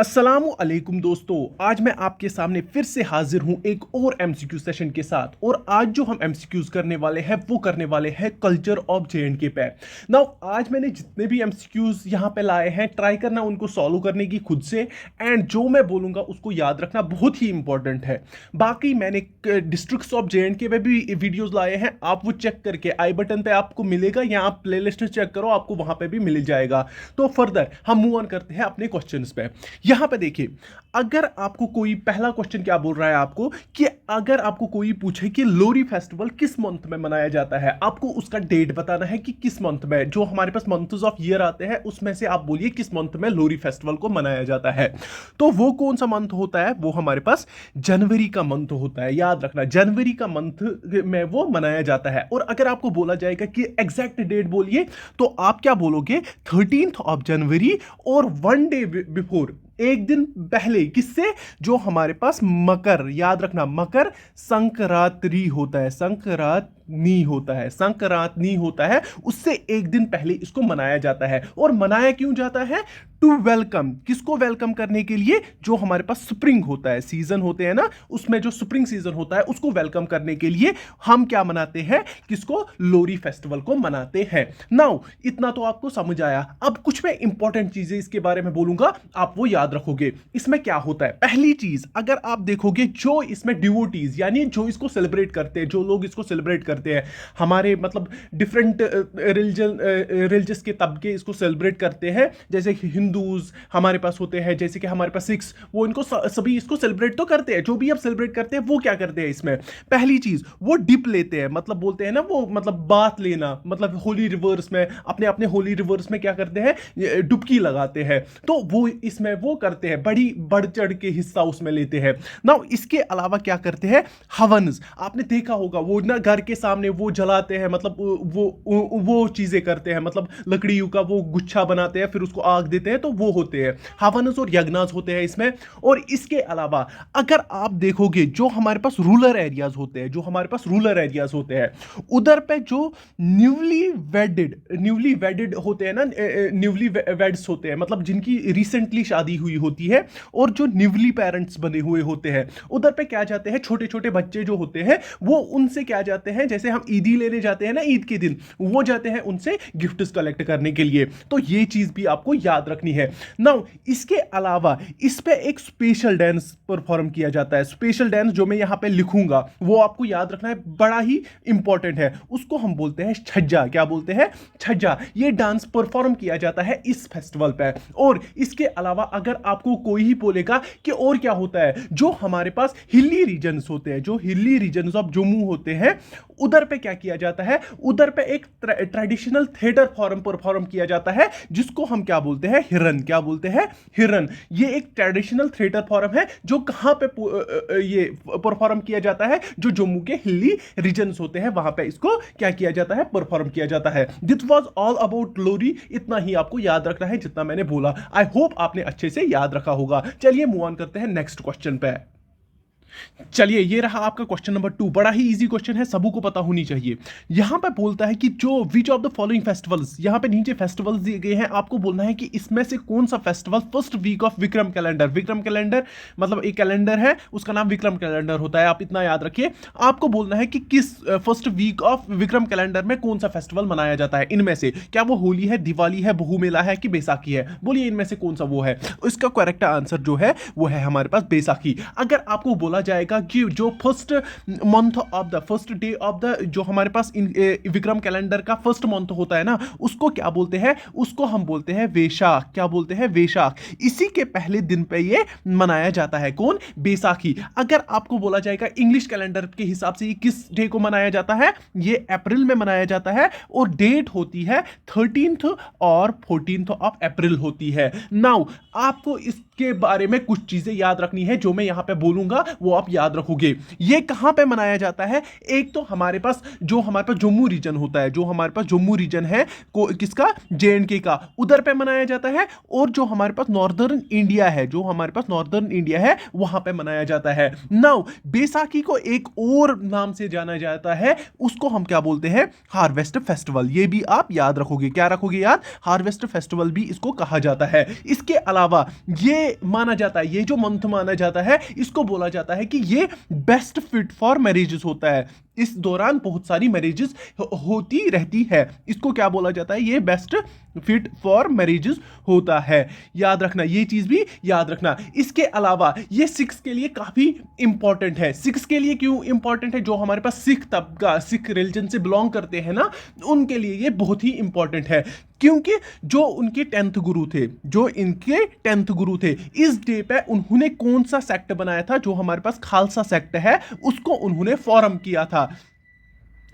अस्सलामु अलैकुम दोस्तों, आज मैं आपके सामने फिर से हाजिर हूं एक और एमसीक्यू सेशन के साथ। और आज जो हम एमसीक्यूज करने वाले हैं वो करने वाले हैं कल्चर ऑफ जेएंडके पे। नाउ आज मैंने जितने भी एमसीक्यूज यहां पे लाए हैं ट्राई करना उनको सॉल्व करने की खुद से, एंड जो मैं बोलूंगा उसको याद रखना बहुत ही इंपॉर्टेंट है। बाकी मैंने डिस्ट्रिक्ट्स ऑफ जेएंडके पे भी वीडियोज लाए हैं, आप वो चेक करके आई बटन पे आपको मिलेगा या आप प्ले लिस्ट चेक करो, आपको वहां पे भी मिल जाएगा। तो फर्दर हम मूव ऑन करते हैं अपने क्वेश्चन पे। यहां पे देखिए, अगर आपको कोई पहला क्वेश्चन क्या बोल रहा है आपको कि अगर आपको कोई पूछे कि लोरी फेस्टिवल किस मंथ में मनाया जाता है, आपको उसका डेट बताना है कि किस मंथ में। जो हमारे पास मंथ्स ऑफ ईयर आते हैं उसमें से आप बोलिए किस मंथ में लोरी फेस्टिवल को मनाया जाता है। तो वो कौन सा मंथ होता है? वो हमारे पास जनवरी का मंथ होता है। याद रखना, जनवरी का मंथ में वो मनाया जाता है। और अगर आपको बोला जाएगा कि एग्जैक्ट डेट बोलिए, तो आप क्या बोलोगे? 13th ऑफ जनवरी, और 1 डे बिफोर, एक दिन पहले। किससे? जो हमारे पास मकर, याद रखना, मकर संक्रांति होता है, संक्रांति होता है, संक्रांति होता है, उससे एक दिन पहले इसको मनाया जाता है। और मनाया क्यों जाता है? टू वेलकम, किसको वेलकम करने के लिए? जो हमारे पास स्प्रिंग होता है, सीजन होते हैं ना, उसमें जो स्प्रिंग सीजन होता है उसको वेलकम करने के लिए हम क्या मनाते हैं? किसको? लोरी फेस्टिवल को मनाते हैं। नाउ इतना तो आपको समझ आया। अब कुछ मैं इंपॉर्टेंट चीजें इसके बारे में बोलूंगा, आप वो याद रखोगे। इसमें क्या होता है? पहली चीज, अगर आप देखोगे जो इसमें डिवोटीज यानी जो इसको सेलिब्रेट करते हैं, जो लोग इसको सेलिब्रेट करते हैं, हमारे मतलब डिफरेंट रिलीजियस के तबके इसको सेलिब्रेट करते हैं। जैसे हिंदूज हमारे पास होते हैं, जैसे कि हमारे पास सिख्स, वो इनको सभी इसको सेलिब्रेट तो करते हैं। जो भी अब सेलिब्रेट करते हैं वो क्या करते हैं इसमें? पहली चीज, वो डिप लेते हैं, मतलब बोलते हैं ना वो, मतलब बात लेना, मतलब होली रिवर्स में, अपने अपने होली रिवर्स में क्या करते हैं? डुबकी लगाते हैं। तो वो इसमें वो करते हैं, बड़ी बढ़ चढ़ के हिस्सा उसमें लेते हैं ना। इसके अलावा क्या करते हैं? हवन्स, आपने देखा होगा, वो ना घर के सामने वो जलाते हैं, मतलब वो चीजें करते हैं, मतलब लकड़ियों का वो गुच्छा बनाते हैं, फिर उसको आग देते हैं, तो वो होते हैं हवन्स और यज्ञास होते हैं इसमें। और इसके अलावा अगर आप देखोगे, जो हमारे पास रूरल एरियाज होते हैं, जो हमारे पास रूरल एरियाज होते हैं, उधर पे जो न्यूली वेडेड होते हैं ना, न्यूली वेड्स होते हैं, मतलब जिनकी रिसेंटली शादी हुई होती है, और जो न्यूली पेरेंट्स बने हुए होते हैं, उधर पे क्या जाते हैं? छोटे छोटे बच्चे जो होते हैं वो उनसे क्या जाते हैं? जैसे हम ईदी लेने जाते हैं ना, ईद के दिन वो जाते हैं उनसे गिफ्ट्स कलेक्ट करने के लिए। तो ये चीज भी आपको याद रखनी है। नाउ इसके अलावा इस पे एक स्पेशल डांस परफॉर्म किया जाता है। स्पेशल डांस जो मैं यहां पे लिखूंगा वो आपको याद रखना है, बड़ा ही इंपॉर्टेंट है। उसको हम बोलते हैं छज्जा। क्या बोलते हैं? छज्जा। ये डांस परफॉर्म किया जाता है इस फेस्टिवल पे। और इसके अलावा अगर आपको कोई ही बोलेगा कि और क्या होता है, जो हमारे पास हिली रीजन्स होते हैं, जो हिली रीजन्स ऑफ जम्मू होते हैं, उधर पे क्या किया जाता है? उधर पे एक ट्रेडिशनल थिएटर फॉर्म परफॉर्म किया जाता है, जिसको हम क्या बोलते हैं? हिरन। क्या बोलते हैं? हिरन। ये एक ट्रेडिशनल थिएटर फॉर्म है जो कहां पे ये परफॉर्म किया जाता है? जो जम्मू के हिली रीजन्स होते हैं वहां पे इसको क्या किया जाता है? परफॉर्म किया जाता है। दिस वाज ऑल अबाउट लोरी। इतना ही आपको याद रखना है जितना मैंने बोला। आई होप आपने अच्छे से याद रखा होगा। चलिए मूव ऑन करते हैं नेक्स्ट क्वेश्चन पे। चलिए, ये रहा आपका क्वेश्चन नंबर 2। बड़ा ही इजी क्वेश्चन है, सबों को पता होनी चाहिए। यहां पे बोलता है कि जो विच ऑफ द फॉलोइंग फेस्टिवल्स, यहां पे नीचे फेस्टिवल्स दिए गए हैं, आपको बोलना है कि इसमें से कौन सा festival first week of Vikram calendar, Vikram calendar मतलब एक कैलेंडर है, उसका नाम विक्रम कैलेंडर होता है, आप इतना याद रखिए। आपको बोलना है कि किस first week of Vikram calendar में कौन सा फेस्टिवल मनाया जाता है इनमें से। क्या वो होली है, दिवाली है, बहु मेला है, कि बैसाखी है? बोलिए इनमें से कौन सा वो है। इसका करेक्ट आंसर जो है वो है हमारे पास बैसाखी। अगर आपको बोला जाएगा कि जो first month of the first day of the, जो हमारे पास विक्रम कैलेंडर का फर्स्ट मंथ होता है ना, उसको क्या बोलते हैं? उसको हम बोलते हैं वैशाख। क्या बोलते हैं? वैशाख। इसी के पहले दिन पे ये मनाया जाता है। कौन? बैसाखी। अगर आपको बोला जाएगा इंग्लिश कैलेंडर के हिसाब से ये किस डे को मनाया जाता है, ये अप्रैल में मनाया जाता है, और डेट होती है 13th और 14th ऑफ अप्रैल होती है। नाउ आपको इसके बारे में कुछ चीजें याद रखनी है, जो मैं यहां पे बोलूंगा वो वो आप याद रखोगे। ये कहां पे मनाया जाता है? एक तो हमारे पास जम्मू रीजन होता है, जो हमारे पास जम्मू रीजन है किसका, JNK का, उधर पे मनाया जाता है। और जो हमारे पास नॉर्दर्न इंडिया है, वहां पे मनाया जाता है। नाउ बैसाखी को एक और नाम से जाना जाता है, उसको हम क्या बोलते हैं? Harvest festival. ये भी आप याद रखोगे। क्या रखोगे याद? हार्वेस्ट फेस्टिवल भी इसको कहा जाता है। इसके अलावा ये माना जाता है, ये जो मंथ माना जाता है, इसको बोला जाता है कि ये बेस्ट फिट फॉर मैरिजेस होता है। इस दौरान बहुत सारी मैरिजेस होती रहती है। इसको क्या बोला जाता है? ये बेस्ट फिट फॉर मैरिजेस होता है। याद रखना, ये चीज भी याद रखना। इसके अलावा ये सिक्स के लिए काफी इंपॉर्टेंट है। सिक्स के लिए क्यों इंपॉर्टेंट है? जो हमारे पास सिख तबका, सिख रिलीजन से बिलोंग करते हैं ना, उनके लिए ये बहुत ही इंपॉर्टेंट है। क्योंकि जो उनके 10th गुरु थे, इस डे पे उन्होंने कौन सा सेक्ट बनाया था? जो हमारे पास खालसा सेक्ट है, उसको उन्होंने फॉर्म किया था।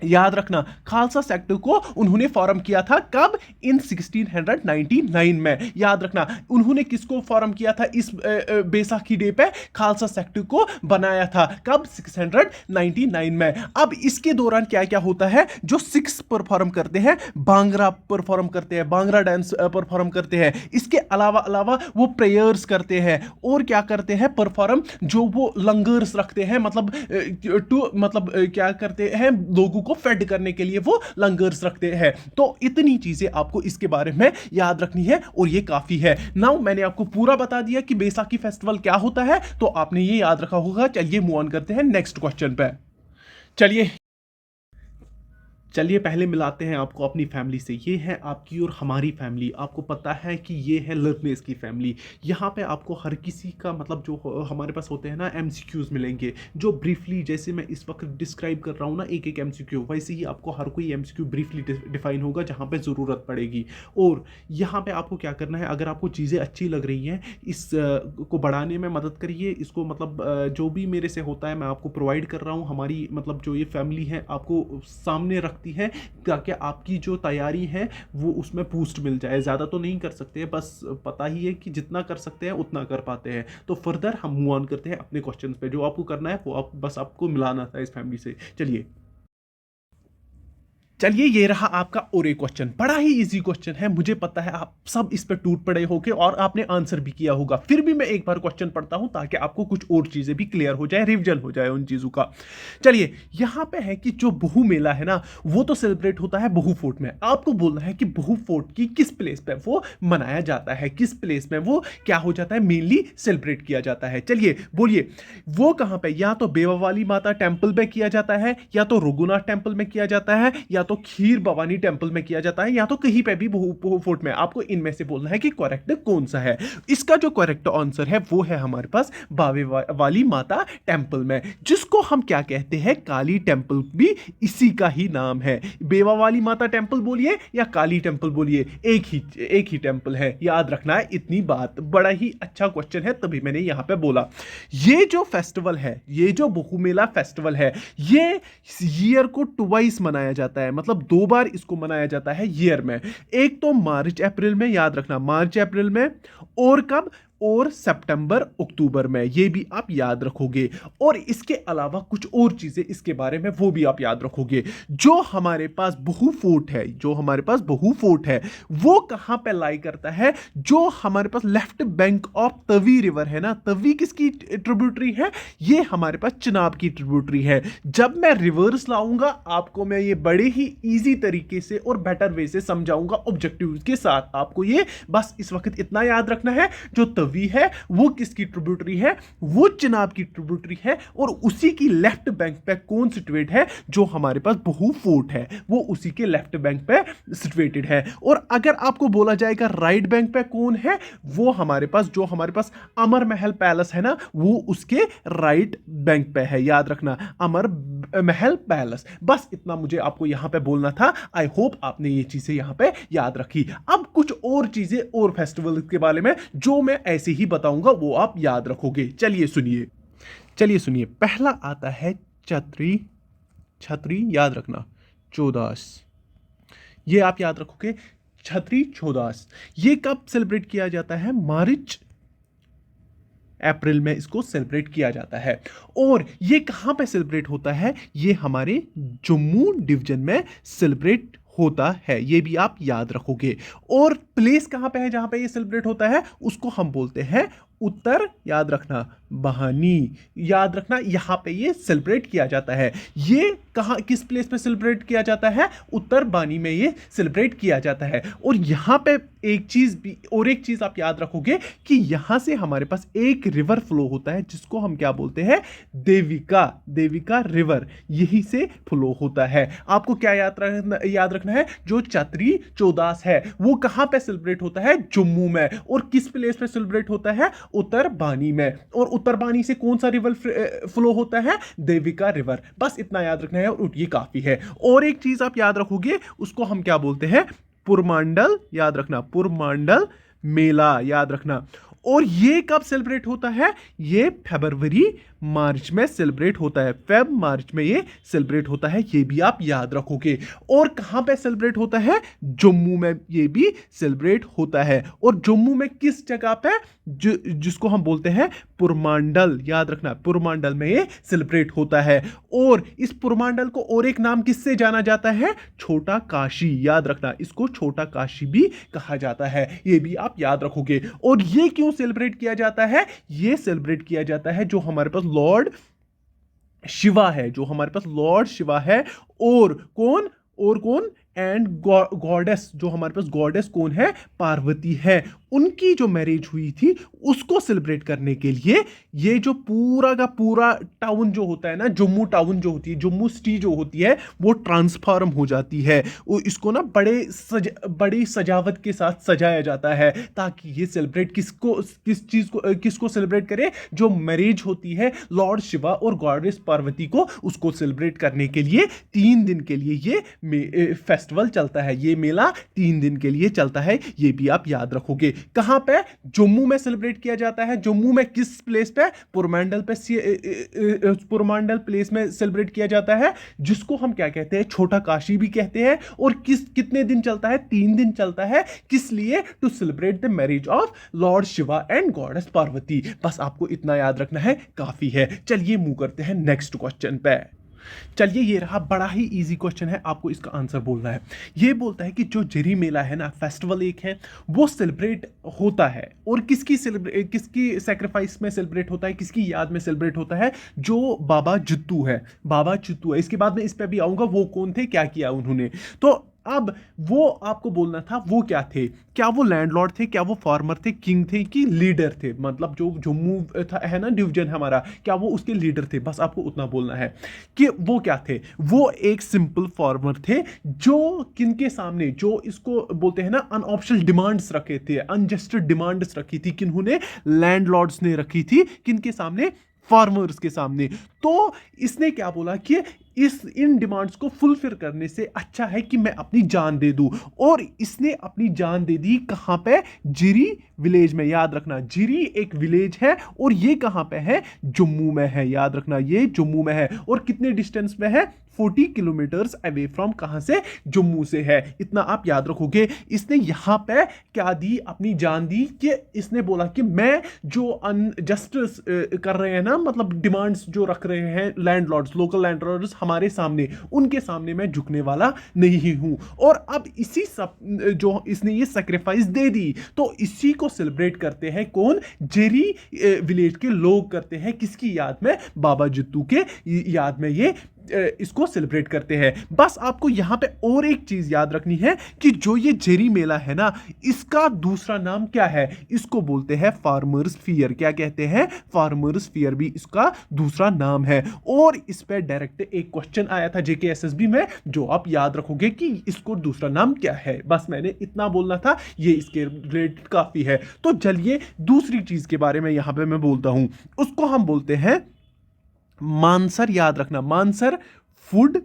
याद रखना, खालसा सेक्ट को उन्होंने फॉर्म किया था कब? इन 1699 में। याद रखना, उन्होंने किसको फॉर्म किया था? इस बैसाखी डे पे खालसा सेक्ट को बनाया था कब? 699 में। अब इसके दौरान क्या क्या होता है? जो सिक्स परफॉर्म करते हैं, बांग्रा परफॉर्म करते हैं, बांग्रा डांस परफॉर्म करते हैं। इसके अलावा वो प्रेयर्स करते हैं। और क्या करते हैं परफॉर्म? जो वो लंगर्स रखते हैं, क्या करते हैं? लोगों को फेड करने के लिए वो लंगर्स रखते हैं। तो इतनी चीजें आपको इसके बारे में याद रखनी है और ये काफी है। नाउ मैंने आपको पूरा बता दिया कि बैसाखी फेस्टिवल क्या होता है, तो आपने ये याद रखा होगा। चलिए मूव ऑन करते हैं नेक्स्ट क्वेश्चन पे। चलिए पहले मिलाते हैं आपको अपनी फैमिली से। ये है आपकी और हमारी फैमिली। आपको पता है कि ये है लर्नेस की फैमिली। यहाँ पे आपको हर किसी का जो हमारे पास होते हैं ना, MCQs मिलेंगे, जो ब्रीफली, जैसे मैं इस वक्त डिस्क्राइब कर रहा हूँ ना एक एक MCQ, वैसे ही आपको हर कोई MCQ ब्रीफली डिफाइन होगा जहाँ पे ज़रूरत पड़ेगी। और यहाँ पे आपको क्या करना है? अगर आपको चीज़ें अच्छी लग रही हैं, इस को बढ़ाने में मदद करिए। इसको जो भी मेरे से होता है मैं आपको प्रोवाइड कर रहा हूँ। हमारी जो ये फैमिली है आपको सामने रखती है, ताकि आपकी जो तैयारी है वो उसमें बूस्ट मिल जाए। ज़्यादा तो नहीं कर सकते, बस पता ही है कि जितना कर सकते हैं उतना कर पाते हैं। तो फर्दर हम मूव ऑन करते हैं अपने क्वेश्चन पे। जो आपको करना है वो बस आपको मिलाना था इस फैमिली से। चलिए ये रहा आपका और एक क्वेश्चन। बड़ा ही इजी क्वेश्चन है, मुझे पता है आप सब इस पे टूट पड़े होगे और आपने आंसर भी किया होगा। फिर भी मैं एक बार क्वेश्चन पढ़ता हूं ताकि आपको कुछ और चीजें भी क्लियर हो जाए, रिविजन हो जाए उन चीजों का। चलिए यहां पे है कि जो बहु मेला है ना, वो तो सेलिब्रेट होता है बहु फोर्ट में। आपको बोलना है कि बहु फोर्ट की किस प्लेस पे वो मनाया जाता है, किस प्लेस में वो क्या हो जाता है, मेनली सेलिब्रेट किया जाता है। चलिए बोलिए वो कहां पे? या तो बेवा वाली माता टेंपल में किया जाता है, या तो रघुनाथ टेंपल में किया जाता है, या तो खीर भवानी टेंपल में किया जाता है, या तो कहीं पे भी बहु फोर्ट में। आपको इनमें से बोलना है कि करेक्ट कौन सा है। इसका जो करेक्ट आंसर है वो है हमारे पास बावे वाली माता टेंपल में, जिसको हम क्या कहते हैं? काली टेंपल भी इसी का ही नाम है। बेवा वाली माता टेंपल बोलिए या काली टेंपल बोलिए, एक ही टेंपल है। याद रखना है इतनी बात। बड़ा ही अच्छा क्वेश्चन है, तभी मैंने यहां पे बोला। ये जो फेस्टिवल है, ये जो बहु मेला फेस्टिवल है, ये ईयर को ट्वाइस मनाया जाता है। मतलब 2 बार इसको मनाया जाता है ईयर में। एक तो मार्च अप्रैल में, याद रखना मार्च अप्रैल में, और कब? और सितंबर अक्टूबर में। ये भी आप याद रखोगे। और इसके अलावा कुछ और चीजें इसके बारे में वो भी आप याद रखोगे। जो हमारे पास बहु फोर्ट है, वो कहां पे लाई करता है? जो हमारे पास left bank of Tawi river है ना, तवी किसकी ट्रिब्यूटरी है? ये हमारे पास चिनाब की ट्रिब्यूटरी है। जब मैं रिवर्स लाऊंगा आपको, मैं ये बड़े ही इजी तरीके से और बेटर वे से समझाऊंगा ऑब्जेक्टिव के साथ। आपको ये बस इस वक्त इतना याद रखना है, जो तवी है वो किसकी ट्रिब्यूटरी है? वो चिनाब की ट्रिब्यूटरी है। और उसी की लेफ्ट बैंक पे कौन सिचुएट है? जो हमारे पास बहु फोर्ट है, वो उसी के लेफ्ट बैंक पे सिचुएटेड है। और अगर आपको बोला जाएगा राइट बैंक पे कौन है, वो हमारे पास अमर महल पैलेस है ना, वो उसके राइट बैंक पे है। याद रखना अमर महल पैलेस। बस इतना मुझे आपको यहां पे बोलना था। आई होप आपने ये चीजें यहां पे याद रखी। अब कुछ और चीजें और फेस्टिवल के बारे में जो मैं ऐसे ही बताऊंगा वो आप याद रखोगे। चलिए सुनिए। पहला आता है छतरी, याद रखना चौदास। ये आप याद रखोगे, छतरी चौदास। ये कब सेलिब्रेट किया जाता है? मार्च अप्रैल में इसको सेलिब्रेट किया जाता है। और ये कहाँ पे सेलिब्रेट होता है? ये हमारे जम्मू डिवीजन में सेलिब्रेट होता है, ये भी आप याद रखोगे। और प्लेस कहाँ पे है जहाँ पे ये सेलिब्रेट होता है? उसको हम बोलते हैं उत्तर, याद रखना, बहानी, याद रखना, यहां पे ये सेलिब्रेट किया जाता है। ये कहां, किस प्लेस पे सेलिब्रेट किया जाता है? उत्तर बानी में ये सेलिब्रेट किया जाता है। और यहां पे एक चीज आप याद रखोगे कि यहां से हमारे पास एक रिवर फ्लो होता है जिसको हम क्या बोलते हैं? देविका, देविका रिवर यहीं से फ्लो होता है। आपको क्या याद रखना है? जो चैत्री चौदास है वो कहां पे सेलिब्रेट होता है? जम्मू में। और किस प्लेस पे सेलिब्रेट होता है? उत्तर बानी में। और उत्तर बानी से कौन सा रिवर फ्लो होता है? देविका रिवर। बस इतना याद रखना है और ये काफी है। और एक चीज आप याद रखोगे, उसको हम क्या बोलते हैं? पुरमांडल, याद रखना, पुरमांडल मेला, याद रखना। और ये कब सेलिब्रेट होता है? ये फरवरी मार्च में सेलिब्रेट होता है, फेब मार्च में ये सेलिब्रेट होता है, ये भी आप याद रखोगे। और कहां पे सेलिब्रेट होता है? जम्मू में ये भी सेलिब्रेट होता है। और जम्मू में किस जगह पे? जिसको हम बोलते हैं पुरमांडल, याद रखना, पुरमांडल में ये सेलिब्रेट होता है। और इस पुरमांडल को और एक नाम किससे जाना जाता है? छोटा काशी, याद रखना, इसको छोटा काशी भी कहा जाता है, ये भी आप याद रखोगे। और ये क्यों सेलिब्रेट किया जाता है? ये सेलिब्रेट किया जाता है जो हमारे पास लॉर्ड शिवा है, जो हमारे पास लॉर्ड शिवा है। और कौन एंड गॉडेस, जो हमारे पास गॉडेस कौन है? पार्वती है। उनकी जो मैरिज हुई थी उसको सेलिब्रेट करने के लिए ये जो पूरा का पूरा टाउन जो होता है ना, जम्मू टाउन जो होती है, जम्मू सिटी जो होती है, वो ट्रांसफॉर्म हो जाती है। इसको ना बड़ी सजावट के साथ सजाया जाता है ताकि ये सेलिब्रेट किसको सेलिब्रेट करे? जो मैरिज होती है लॉर्ड शिवा और गॉडेस पार्वती को, उसको सेलिब्रेट करने के लिए 3 दिन के लिए ये फेस्टिवल चलता है, ये मेला 3 दिन के लिए चलता है, ये भी आप याद रखोगे। कहां पे? जम्मू में सेलिब्रेट किया जाता है। जम्मू में किस प्लेस पे? पुरमांडल पे, पुरमांडल प्लेस में सेलिब्रेट किया जाता है, जिसको हम क्या कहते हैं? छोटा काशी भी कहते हैं। और कितने दिन चलता है? 3 दिन चलता है। किस लिए? To celebrate the marriage of Lord Shiva and goddess Parvati. बस आपको इतना याद रखना है, काफी है। चलिए मूव करते हैं नेक्स्ट क्वेश्चन पे। चलिए, ये रहा, बड़ा ही इजी क्वेश्चन है, आपको इसका आंसर बोलना है। ये बोलता है कि जो जरी मेला है ना, फेस्टिवल एक है, वो सेलिब्रेट होता है और किसकी सैक्रिफाइस में सेलिब्रेट होता है, किसकी याद में सेलिब्रेट होता है? जो बाबा जित्तू है, बाबा जित्तू है। इसके बाद में इस पे भी आऊंगा, वो कौन थे, क्या किया उन्होंने। तो अब वो आपको बोलना था वो क्या थे? क्या वो लैंडलॉर्ड थे, क्या वो फार्मर थे, किंग थे कि लीडर थे? मतलब जो जम्मू था है ना डिवीजन हमारा, क्या वो उसके लीडर थे? बस आपको उतना बोलना है कि वो क्या थे। वो एक सिंपल फार्मर थे जो किनके सामने, जो इसको बोलते हैं ना अनऑप्शनल डिमांड्स रखे थे, अनजस्टेड डिमांड्स रखी थी, किन्होंने? लैंडलॉर्ड्स ने रखी थी। किनके सामने? फार्मर्स के सामने। तो इसने क्या बोला कि इन डिमांड्स को फुलफिल करने से अच्छा है कि मैं अपनी जान दे दूं। और इसने अपनी जान दे दी कहां पे? जिरी विलेज में, याद रखना, जिरी एक विलेज है और ये कहां पे है? जम्मू में है, याद रखना, ये जम्मू में है। और कितने डिस्टेंस में है? 40 किलोमीटर्स अवे फ्रॉम, कहां से? जम्मू से है। इतना आप याद रखोगे। इसने यहां पे क्या दी? अपनी जान दी कि इसने बोला कि मैं जो अनजस्टिस कर रहे हैं ना, मतलब डिमांड्स जो रख रहे हैं लैंडलॉर्ड्स, लोकल लैंडलॉर्ड्स हमारे सामने, उनके सामने मैं झुकने वाला नहीं हूं। और अब इसी सब जो इसने ये सैक्रिफाइस दे दी, तो इसी को सेलिब्रेट करते हैं कौन? जेरी विलेज के लोग करते हैं। किसकी याद में? बाबा जित्तू के याद में ये इसको सेलिब्रेट करते हैं। बस आपको यहां पे और एक चीज याद रखनी है कि जो ये जेरी मेला है ना, इसका दूसरा नाम क्या है? इसको बोलते हैं फार्मर्स फेयर। क्या कहते हैं? फार्मर्स फेयर भी इसका दूसरा नाम है। और इस पे डायरेक्ट एक क्वेश्चन आया था जेकेएसएसबी में, जो आप याद रखोगे कि इसको दूसरा नाम क्या है। बस मैंने इतना बोलना था, ये इसके रिलेटेड काफी है। तो चलिए दूसरी चीज के बारे में यहां पे मैं बोलता हूं, उसको हम बोलते हैं मानसर। याद रखना, मानसर फूड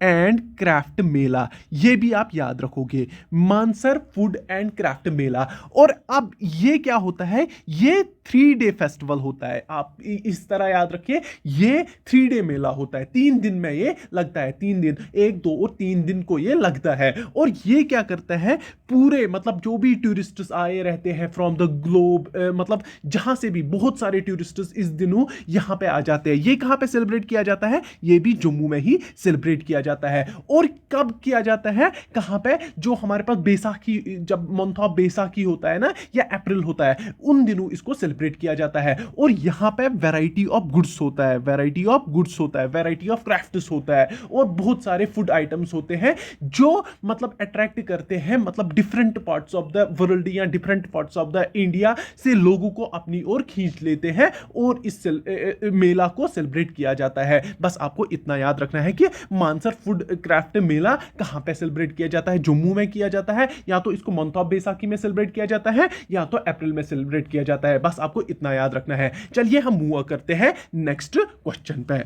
एंड क्राफ्ट मेला, ये भी आप याद रखोगे, मानसर फूड एंड क्राफ्ट मेला। और अब ये क्या होता है, ये 3 डे फेस्टिवल होता है, आप इस तरह याद रखिए, ये 3 डे मेला होता है, 3 दिन में ये लगता है, 3 दिन, 1, 2 और 3 दिन को ये लगता है। और ये क्या करता है, पूरे मतलब जो भी टूरिस्ट्स आए रहते हैं फ्रॉम द ग्लोब, मतलब जहां से भी बहुत सारे टूरिस्ट्स इस दिनों यहां पे आ जाते हैं। ये कहां पे सेलिब्रेट किया जाता है, ये भी जम्मू में ही सेलिब्रेट किया जाता है। और कब किया जाता है, कहां पे, जो हमारे पास बैसाखी, जब मंथ ऑफ बैसाखी होता है ना, या अप्रैल होता है, उन दिनों इसको सेलिब्रेट किया जाता है। और यहां पे वैरायटी ऑफ गुड्स होता है, वैरायटी ऑफ गुड्स होता है, वैरायटी ऑफ क्राफ्ट्स होता है, और बहुत सारे फूड आइटम्स होते हैं जो मतलब अट्रैक्ट करते हैं, मतलब different parts of the world या different parts of the India से लोगों को अपनी ओर खींच लेते हैं, और इस मेला को सेलिब्रेट किया जाता है। बस आपको इतना याद रखना है कि मानसर फूड क्राफ्ट मेला कहां पे सेलिब्रेट किया जाता है, जम्मू में किया जाता है, या तो इसको मंथ ऑफ बैसाखी में सेलिब्रेट किया जाता है, या तो अप्रैल में सेलिब्रेट किया जाता है। बस आपको इतना याद रखना है। चलिए हम मूव करते हैं नेक्स्ट क्वेश्चन पे।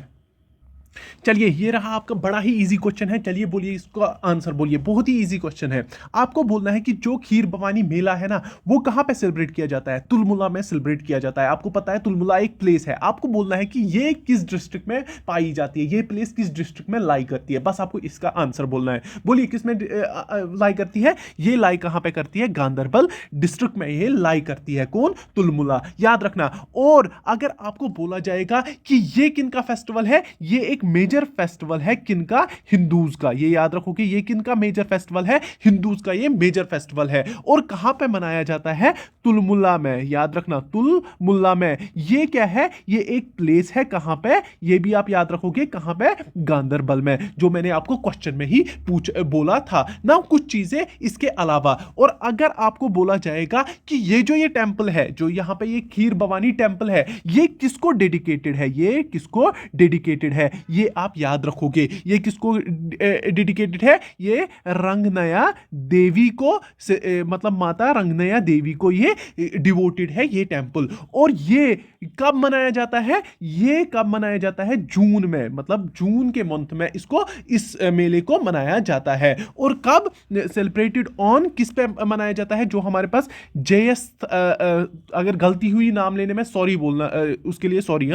चलिए, ये रहा आपका बड़ा ही इजी क्वेश्चन है। चलिए बोलिए, इसका आंसर बोलिए। बहुत ही इजी क्वेश्चन है। आपको बोलना है कि जो खीर भवानी मेला है ना, वो कहां पे सेलिब्रेट किया जाता है, तुलमुला में सेलिब्रेट किया जाता है। आपको पता है तुलमुला एक प्लेस है, आपको बोलना है कि ये किस डिस्ट्रिक्ट में पाई जाती है, ये प्लेस किस डिस्ट्रिक्ट में लाई करती है। बस आपको इसका आंसर बोलना है। बोलिए, किस में लाई करती है, ये लाई कहां पे करती है, गांधरबल डिस्ट्रिक्ट में ये लाई करती है। कौन, तुलमुला, याद रखना। और अगर आपको बोला जाएगा कि ये किनका फेस्टिवल है, ये एक मेजर फेस्टिवल है, किनका, हिंदूज का, ये याद रखो कि ये किनका मेजर फेस्टिवल है, हिंदूज का ये मेजर फेस्टिवल है। और कहां पे मनाया जाता है, तुलमुला में, याद रखना, तुलमुला में। ये क्या है, ये एक प्लेस है, कहां पे, ये भी आप याद रखोगे, कहां पे, गांधरबल में, जो मैंने आपको क्वेश्चन में ही बोला था ना। कुछ चीजें इसके अलावा, और अगर आपको बोला जाएगा कि ये जो ये टेंपल है, जो यहां पे ये खीर भवानी टेंपल है, ये किसको डेडिकेटेड है, ये किसको डेडिकेटेड है, ये आप याद रखोगे। ये किसको डेडिकेटेड है, ये रंगनया देवी को, मतलब माता रंगनया देवी को ये डिवोटेड है ये टेंपल। और ये कब मनाया जाता है, ये कब मनाया जाता है, जून में, मतलब जून के मंथ में इसको, इस मेले को मनाया जाता है। और कब सेलिब्रेटेड ऑन, किस पे मनाया जाता है, जो हमारे पास जेएस, अगर गलती हुई नाम लेने में सॉरी बोलना, उसके लिए सॉरी।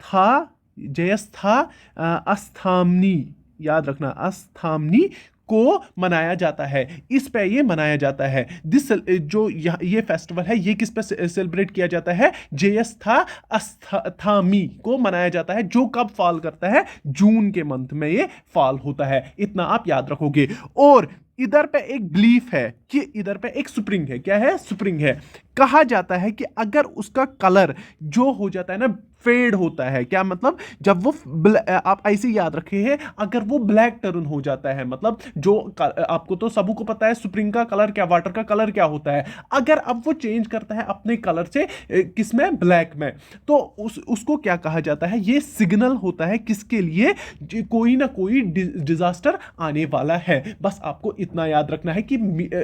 हाँ, जेएस था अस्थामनी, याद रखना, अस्थामनी को मनाया जाता है, इस पे ये मनाया जाता है। जो ये फेस्टिवल है, ये किस पे सेलिब्रेट किया जाता है, जेएस था अस्थामी को मनाया जाता है, जो कब फॉल करता है, जून के मंथ में ये फॉल होता है। इतना आप याद रखोगे। और इधर पे एक बिलीफ है कि इधर पे एक स्प्रिंग है, क्या है, स्प्रिंग है। कहा जाता है कि अगर उसका कलर जो हो जाता है ना, फेड होता है, क्या मतलब, जब वो आप ऐसे याद रखे हैं, अगर वो ब्लैक टर्न हो जाता है, मतलब जो आपको तो सबको को पता है स्प्रिंग का कलर क्या, वाटर का कलर क्या होता है, अगर अब वो चेंज करता है अपने कलर से किसमें, ब्लैक में, तो उसको क्या कहा जाता है, ये सिग्नल होता है किसके लिए, कोई ना कोई डिजास्टर आने वाला है। बस आपको इतना याद रखना है कि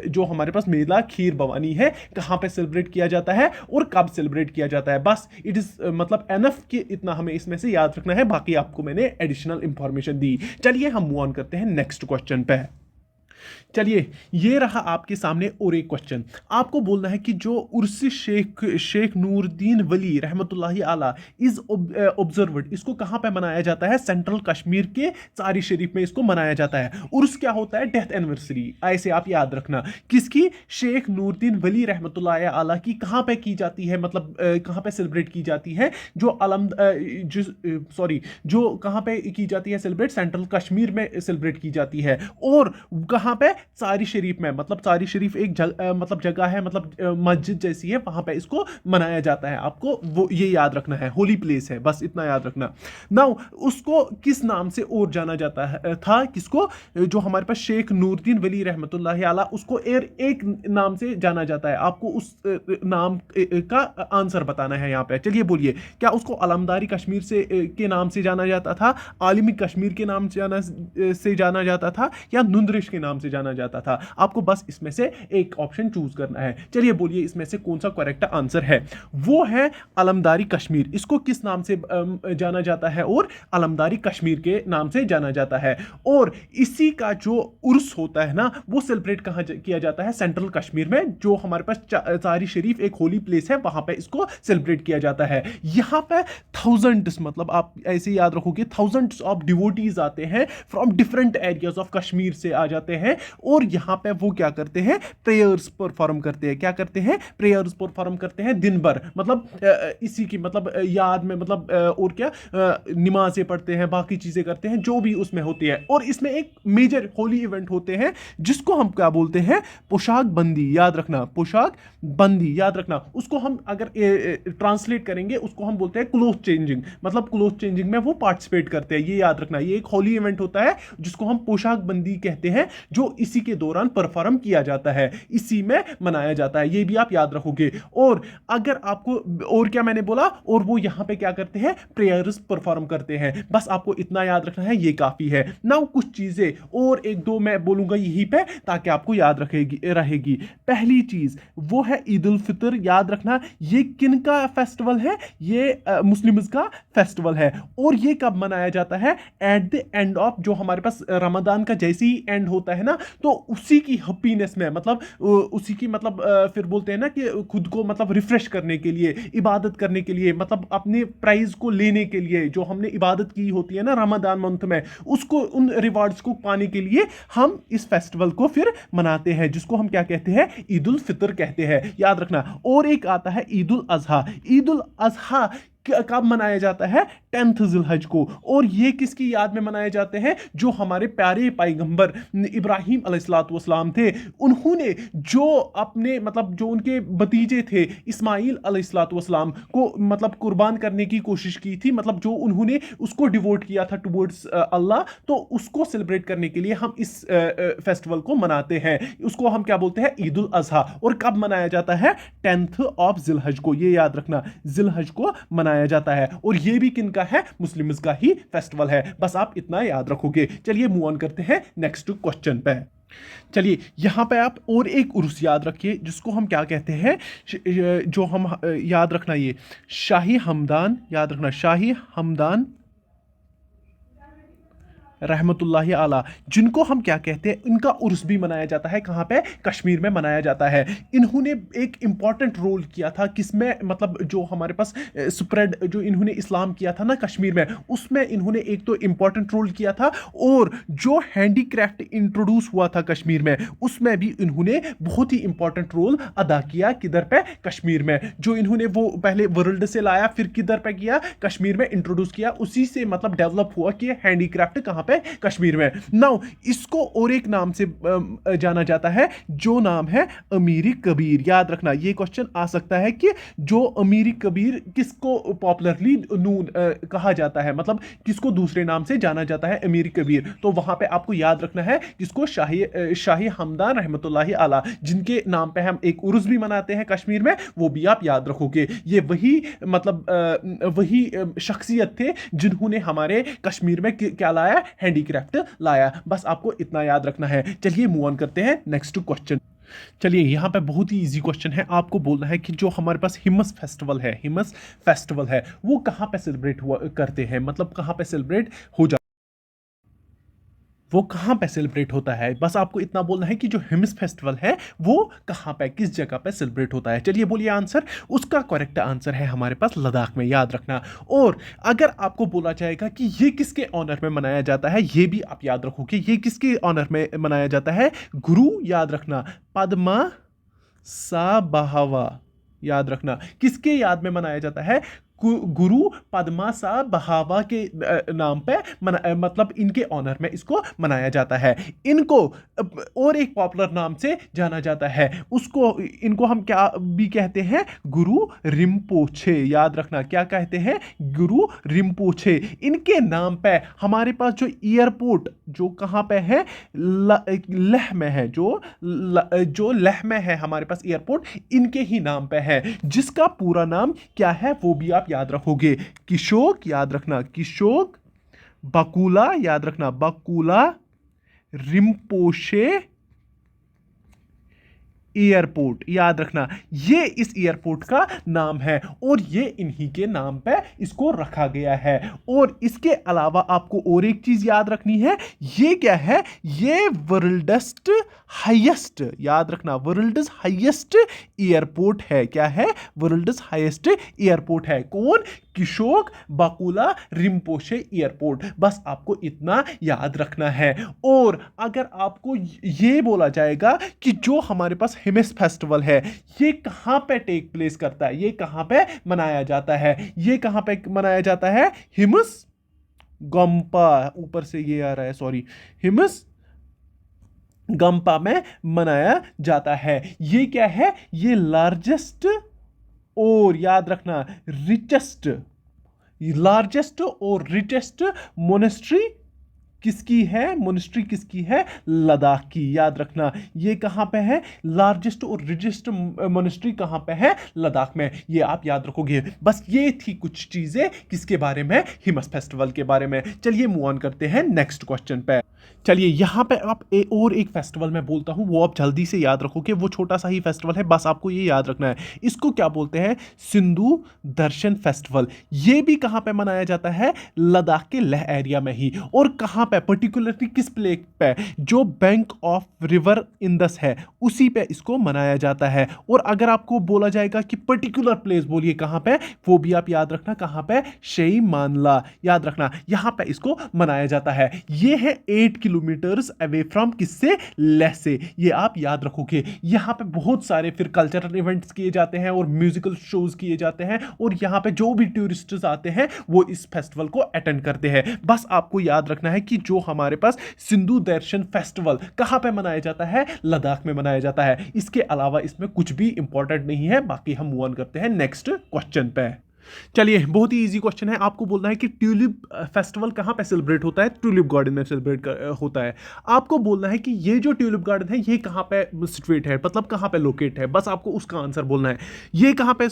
जो हमारे पास मेला खीर भवानी है, कहां पे सेलिब्रेट किया जाता है और कब सेलिब्रेट किया जाता है। बस इट इज मतलब एनफ कि इतना हमें इसमें से याद रखना है, बाकी आपको मैंने एडिशनल इंफॉर्मेशन दी। चलिए हम मूव ऑन करते हैं नेक्स्ट क्वेश्चन पे। चलिए, ये रहा आपके सामने और एक क्वेश्चन। आपको बोलना है कि जो उर्स शेख नूरुद्दीन वली रहमतुल्लाहि आला इज ऑब्जर्व्ड, इसको कहां पे मनाया जाता है, सेंट्रल कश्मीर के चारी शरीफ में इसको मनाया जाता है। उर्स क्या होता है, डेथ एनिवर्सरी, ऐसे आप याद रखना। किसकी, शेख नूरुद्दीन वली रहमतुल्लाहि आला की, कहां पे की जाती है, मतलब कहां पे सेलिब्रेट की जाती है, जो कहां पे की जाती है सेलिब्रेट, सेंट्रल कश्मीर में सेलिब्रेट की जाती है। और कहां पे, चारी शरीफ में, मतलब चारी शरीफ एक मतलब जगह है, मतलब मस्जिद जैसी है, वहां पे इसको मनाया जाता है। आपको वो ये याद रखना है, होली प्लेस है, बस इतना याद रखना। नाउ उसको किस नाम से और जाना जाता है था, किसको, जो हमारे पास शेख नूरुद्दीन वली रहमतुल्लाहि आला, उसको एक नाम से जाना जाता है। आपको उस नाम का आंसर बताना है यहाँ पे। चलिए बोलिए, क्या उसको अलमदारी कश्मीर से के नाम से जाना जाता था, आलिमी कश्मीर के नाम से जाना जाता था, या नुंदरिश के नाम से जाना जाता था। आपको बस इसमें से एक ऑप्शन चूज करना है। चलिए बोलिए इसमें से कौन सा करेक्ट आंसर है। वो है अलमदारी कश्मीर। इसको किस नाम से जाना जाता है? और अलमदारी कश्मीर के नाम से जाना जाता है। और इसी का जो उर्स होता है ना, वो सेलिब्रेट कहाँ किया जाता है? सेंट्रल कश्मीर में, जो हमारे पास चारी शरीफ एक होली प्लेस है, वहां पे इसको सेलिब्रेट किया जाता है। यहां पे थाउजेंड्स, मतलब आप ऐसे याद रखोगे, थाउजेंड्स ऑफ डिवोटीज आते हैं from different areas of Kashmir से आ जाते हैं, और यहां पे वो क्या करते हैं? प्रेयर्स परफॉर्म करते हैं। क्या करते हैं? प्रेयर्स परफॉर्म करते हैं दिन भर, मतलब इसी की मतलब याद में, मतलब और क्या, नमाजें पढ़ते हैं, बाकी चीजें करते हैं जो भी उसमें होती है। और इसमें एक मेजर होली इवेंट होते हैं जिसको हम क्या बोलते हैं? पोशाक बंदी। याद रखना, पोशाक बंदी याद रखना। उसको हम अगर ट्रांसलेट करेंगे उसको हम बोलते हैं क्लोथ चेंजिंग, मतलब क्लोथ चेंजिंग में वो पार्टिसिपेट करते हैं। ये याद रखना, ये एक होली इवेंट होता है जिसको हम पोशाक बंदी कहते हैं, जो इसी के दौरान परफॉर्म किया जाता है, इसी में मनाया जाता है। ये भी आप याद रखोगे। और अगर आपको और क्या मैंने बोला, और वो यहां पे क्या करते हैं? प्रेयर्स परफॉर्म करते हैं। बस आपको इतना याद रखना है, ये काफी है। नाउ कुछ चीजें और एक दो मैं बोलूंगा यहीं पे, ताकि आपको याद रहेगी। पहली चीज वो है ईद उल फितर। याद रखना, ये किन का फेस्टिवल है? ये मुस्लिम्स का फेस्टिवल है। और ये कब मनाया जाता है? एट द एंड ऑफ, जो हमारे पास रमजान का जैसे ही एंड होता है ना, तो उसी की हैप्पीनेस में, मतलब उसी की, मतलब फिर बोलते हैं ना कि खुद को मतलब रिफ्रेश करने के लिए, इबादत करने के लिए, मतलब अपने प्राइज को लेने के लिए, जो हमने इबादत की होती है ना रमजान मंथ में, उसको, उन रिवार्ड्स को पाने के लिए हम इस फेस्टिवल को फिर मनाते हैं, जिसको हम क्या कहते हैं? ईद उल फितर कहते हैं। याद रखना। और एक आता है ईद उल अजहा। ईद उल अजहा कब मनाया जाता है? 10th जिलहज को। और ये किसकी याद में मनाए जाते हैं? जो हमारे प्यारे पैगंबर इब्राहिम अलैहिस्सलाम थे, उन्होंने जो अपने, मतलब जो उनके भतीजे थे इस्माइल अलैहिस्सलाम को मतलब कुर्बान करने की कोशिश की थी, मतलब जो उन्होंने उसको डिवोट किया था टुवर्ड्स अल्लाह, तो उसको सेलिब्रेट करने के लिए हम इस फेस्टिवल को मनाते हैं। उसको हम क्या बोलते हैं? ईद उल अजहा। और कब मनाया जाता है? 10th ऑफ जिलहज को। ये याद रखना, जिलहज को मनाया जाता है। और ये भी किनका है? मुस्लिम्स का ही फेस्टिवल है। बस आप इतना याद रखोगे। चलिए मूव ऑन करते हैं नेक्स्ट क्वेश्चन पे। चलिए यहां पे आप और एक उर्स याद रखिए, जिसको हम क्या कहते हैं? जो हम याद रखना, ये शाही हमदान। याद रखना, शाही हमदान रहमतुल्लाहि आला, जिनको हम क्या कहते हैं? इनका उर्स भी मनाया जाता है। कहाँ पे? कश्मीर में मनाया जाता है। इन्होंने एक इंपॉर्टेंट रोल किया था, किसमें? मतलब जो हमारे पास स्प्रेड, जो इन्होंने इस्लाम किया था ना कश्मीर में, उसमें इन्होंने एक तो इंपॉर्टेंट रोल किया था। और जो हैंडीक्राफ्ट इंट्रोड्यूस हुआ था कश्मीर में, उसमें भी इन्होंने बहुत ही इंपॉर्टेंट रोल अदा किया। किधर पे? कश्मीर में। जो इन्होंने वो पहले वर्ल्ड से लाया, फिर किधर पे किया? कश्मीर में इंट्रोड्यूस किया। उसी से मतलब डेवलप हुआ कि हैंडीक्राफ्ट कहाँ पे? कश्मीर में। नाउ इसको और एक नाम से जाना जाता है, जो नाम है अमीरी कबीर। याद रखना, ये क्वेश्चन आ सकता है कि जो अमीरी कबीर किसको पॉपुलरली नून कहा जाता है, मतलब किसको दूसरे नाम से जाना जाता है? अमीरी कबीर। तो वहां पे आपको याद रखना है किसको? शाही हमदान रहमतुल्लाहि आला, जिनके नाम पे हम एक उर्स भी मनाते हैं कश्मीर में, वो भी आप याद रखोगे। ये वही मतलब वही शख्सियत थे जिन्होंने हमारे कश्मीर में क्या लाया? हैंडीक्राफ्ट लाया। बस आपको इतना याद रखना है। चलिए मूव ऑन करते हैं नेक्स्ट क्वेश्चन। चलिए यहाँ पे बहुत ही इजी क्वेश्चन है। आपको बोलना है कि जो हमारे पास हिमस फेस्टिवल है, वो कहाँ पे सेलिब्रेट हुआ करते हैं, मतलब कहाँ पे सेलिब्रेट हो जाता, वो कहाँ पे सेलिब्रेट होता है। बस आपको इतना बोलना है कि जो हिमस फेस्टिवल है वो कहाँ पे, किस जगह पे सेलिब्रेट होता है। चलिए बोलिए आंसर। उसका करेक्ट आंसर है हमारे पास लद्दाख में। याद रखना। और अगर आपको बोला जाएगा कि ये किसके ऑनर में मनाया जाता है, ये भी आप याद रखोगे। ये किसके ऑनर में मनाया जाता है? गुरु, याद रखना, पद्मा साबहवा। याद रखना, किसके याद में मनाया जाता है? गुरु पद्मा साबहवा के नाम पे मतलब इनके ऑनर में इसको मनाया जाता है। इनको और एक पॉपुलर नाम से जाना जाता है, उसको, इनको हम क्या भी कहते हैं? गुरु रिम्पोछे। याद रखना, क्या कहते हैं? गुरु रिम्पोछे। इनके नाम पे हमारे पास जो एयरपोर्ट, जो कहाँ पे है? लेह में है। जो लेह में है हमारे पास एयरपोर्ट, इनके ही नाम पे है, जिसका पूरा नाम क्या है वो भी आप याद रखोगे। किशोक, याद रखना, किशोक बकुला, याद रखना, बकुला रिम्पोशे एयरपोर्ट, याद रखना ये इस एयरपोर्ट का नाम है और ये इन्हीं के नाम पे इसको रखा गया है। और इसके अलावा आपको और एक चीज याद रखनी है, ये क्या है, ये वर्ल्डस्ट हाईएस्ट, याद रखना वर्ल्डस हाईएस्ट एयरपोर्ट है। क्या है, वर्ल्डस हाईएस्ट एयरपोर्ट है। कौन, किशोक बाकुला रिम्पोशे एयरपोर्ट। बस आपको इतना याद रखना है। और अगर आपको ये बोला जाएगा कि जो हमारे पास हिमस फेस्टिवल है ये कहां पे टेक प्लेस करता है, ये कहां पे मनाया जाता है, ये कहां पे मनाया जाता है, हिमस गंपा, ऊपर से ये आ रहा है सॉरी, हिमस गंपा में मनाया जाता है। ये क्या है, ये लार्जेस्ट और याद रखना लार्जेस्ट और रिचेस्ट मोनेस्ट्री किसकी है, मोनेस्ट्री किसकी है, लद्दाख की। याद रखना ये कहां पे है, लार्जेस्ट और रिचेस्ट मोनेस्ट्री कहां पे है, लद्दाख में। ये आप याद रखोगे। बस ये थी कुछ चीजें किसके बारे में, हिमस फेस्टिवल के बारे में। चलिए मूव ऑन करते हैं नेक्स्ट क्वेश्चन पे। चलिए यहां पे आप और एक फेस्टिवल मैं बोलता हूं, वो आप जल्दी से याद रखोगे। वो छोटा सा ही फेस्टिवल है, बस आपको ये याद रखना है। इसको क्या बोलते हैं, सिंधु दर्शन फेस्टिवल। ये भी कहां पे मनाया जाता है, लद्दाख के लेह एरिया में ही। और कहां पे, पर्टिकुलरली किस प्लेस पे, जो बैंक ऑफ रिवर इंदस है उसी पे इसको मनाया जाता है। और अगर आपको बोला जाएगा कि पर्टिकुलर प्लेस बोलिए कहां पे, वो भी आप याद रखना कहां पे, शेई मानला। याद रखना यहां पे इसको मनाया जाता है। ये है 8 किलोमीटर्स अवे फ्रॉम किससे, लेह से। ये आप याद रखोगे। यहां पे बहुत सारे फिर कल्चरल इवेंट्स किए जाते हैं और म्यूजिकल शोज किए जाते हैं। और यहां पे जो भी टूरिस्ट्स आते हैं वो इस फेस्टिवल को अटेंड करते हैं। बस आपको याद रखना है कि जो हमारे पास सिंधु दर्शन फेस्टिवल कहां पे मनाया जाता है, लद्दाख में मनाया जाता है। इसके अलावा इसमें कुछ भी इंपॉर्टेंट नहीं है। बाकी हम मूव ऑन करते हैं नेक्स्ट क्वेश्चन पे। चलिए बहुत ही इजी क्वेश्चन है। आपको बोलना है कि ट्यूलिप फेस्टिवल कहां पे सेलिब्रेट होता है, ट्यूलिप गार्डन में सेलिब्रेट होता है। आपको बोलना है कि ये जो ट्यूलिप गार्डन है ये कहां पे सिचुएट है, मतलब कहां पे लोकेट है। बस आपको उसका आंसर बोलना है। ये कहां पे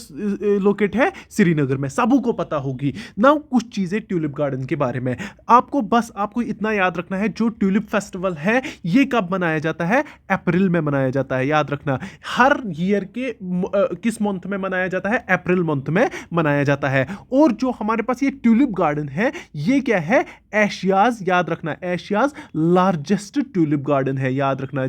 लोकेट है, श्रीनगर में। सबको पता होगी ना कुछ चीजें ट्यूलिप गार्डन के बारे में। आपको इतना याद रखना है, जो ट्यूलिप फेस्टिवल है ये कब मनाया जाता है, अप्रैल में मनाया जाता है। याद रखना हर ईयर के किस मंथ में मनाया जाता है, अप्रैल मंथ में मनाया जाता है। और जो हमारे पास ये ट्यूलिप गार्डन है ये क्या है, एशियाज, याद रखना एशियाज लार्जेस्ट ट्यूलिप गार्डन है। याद रखना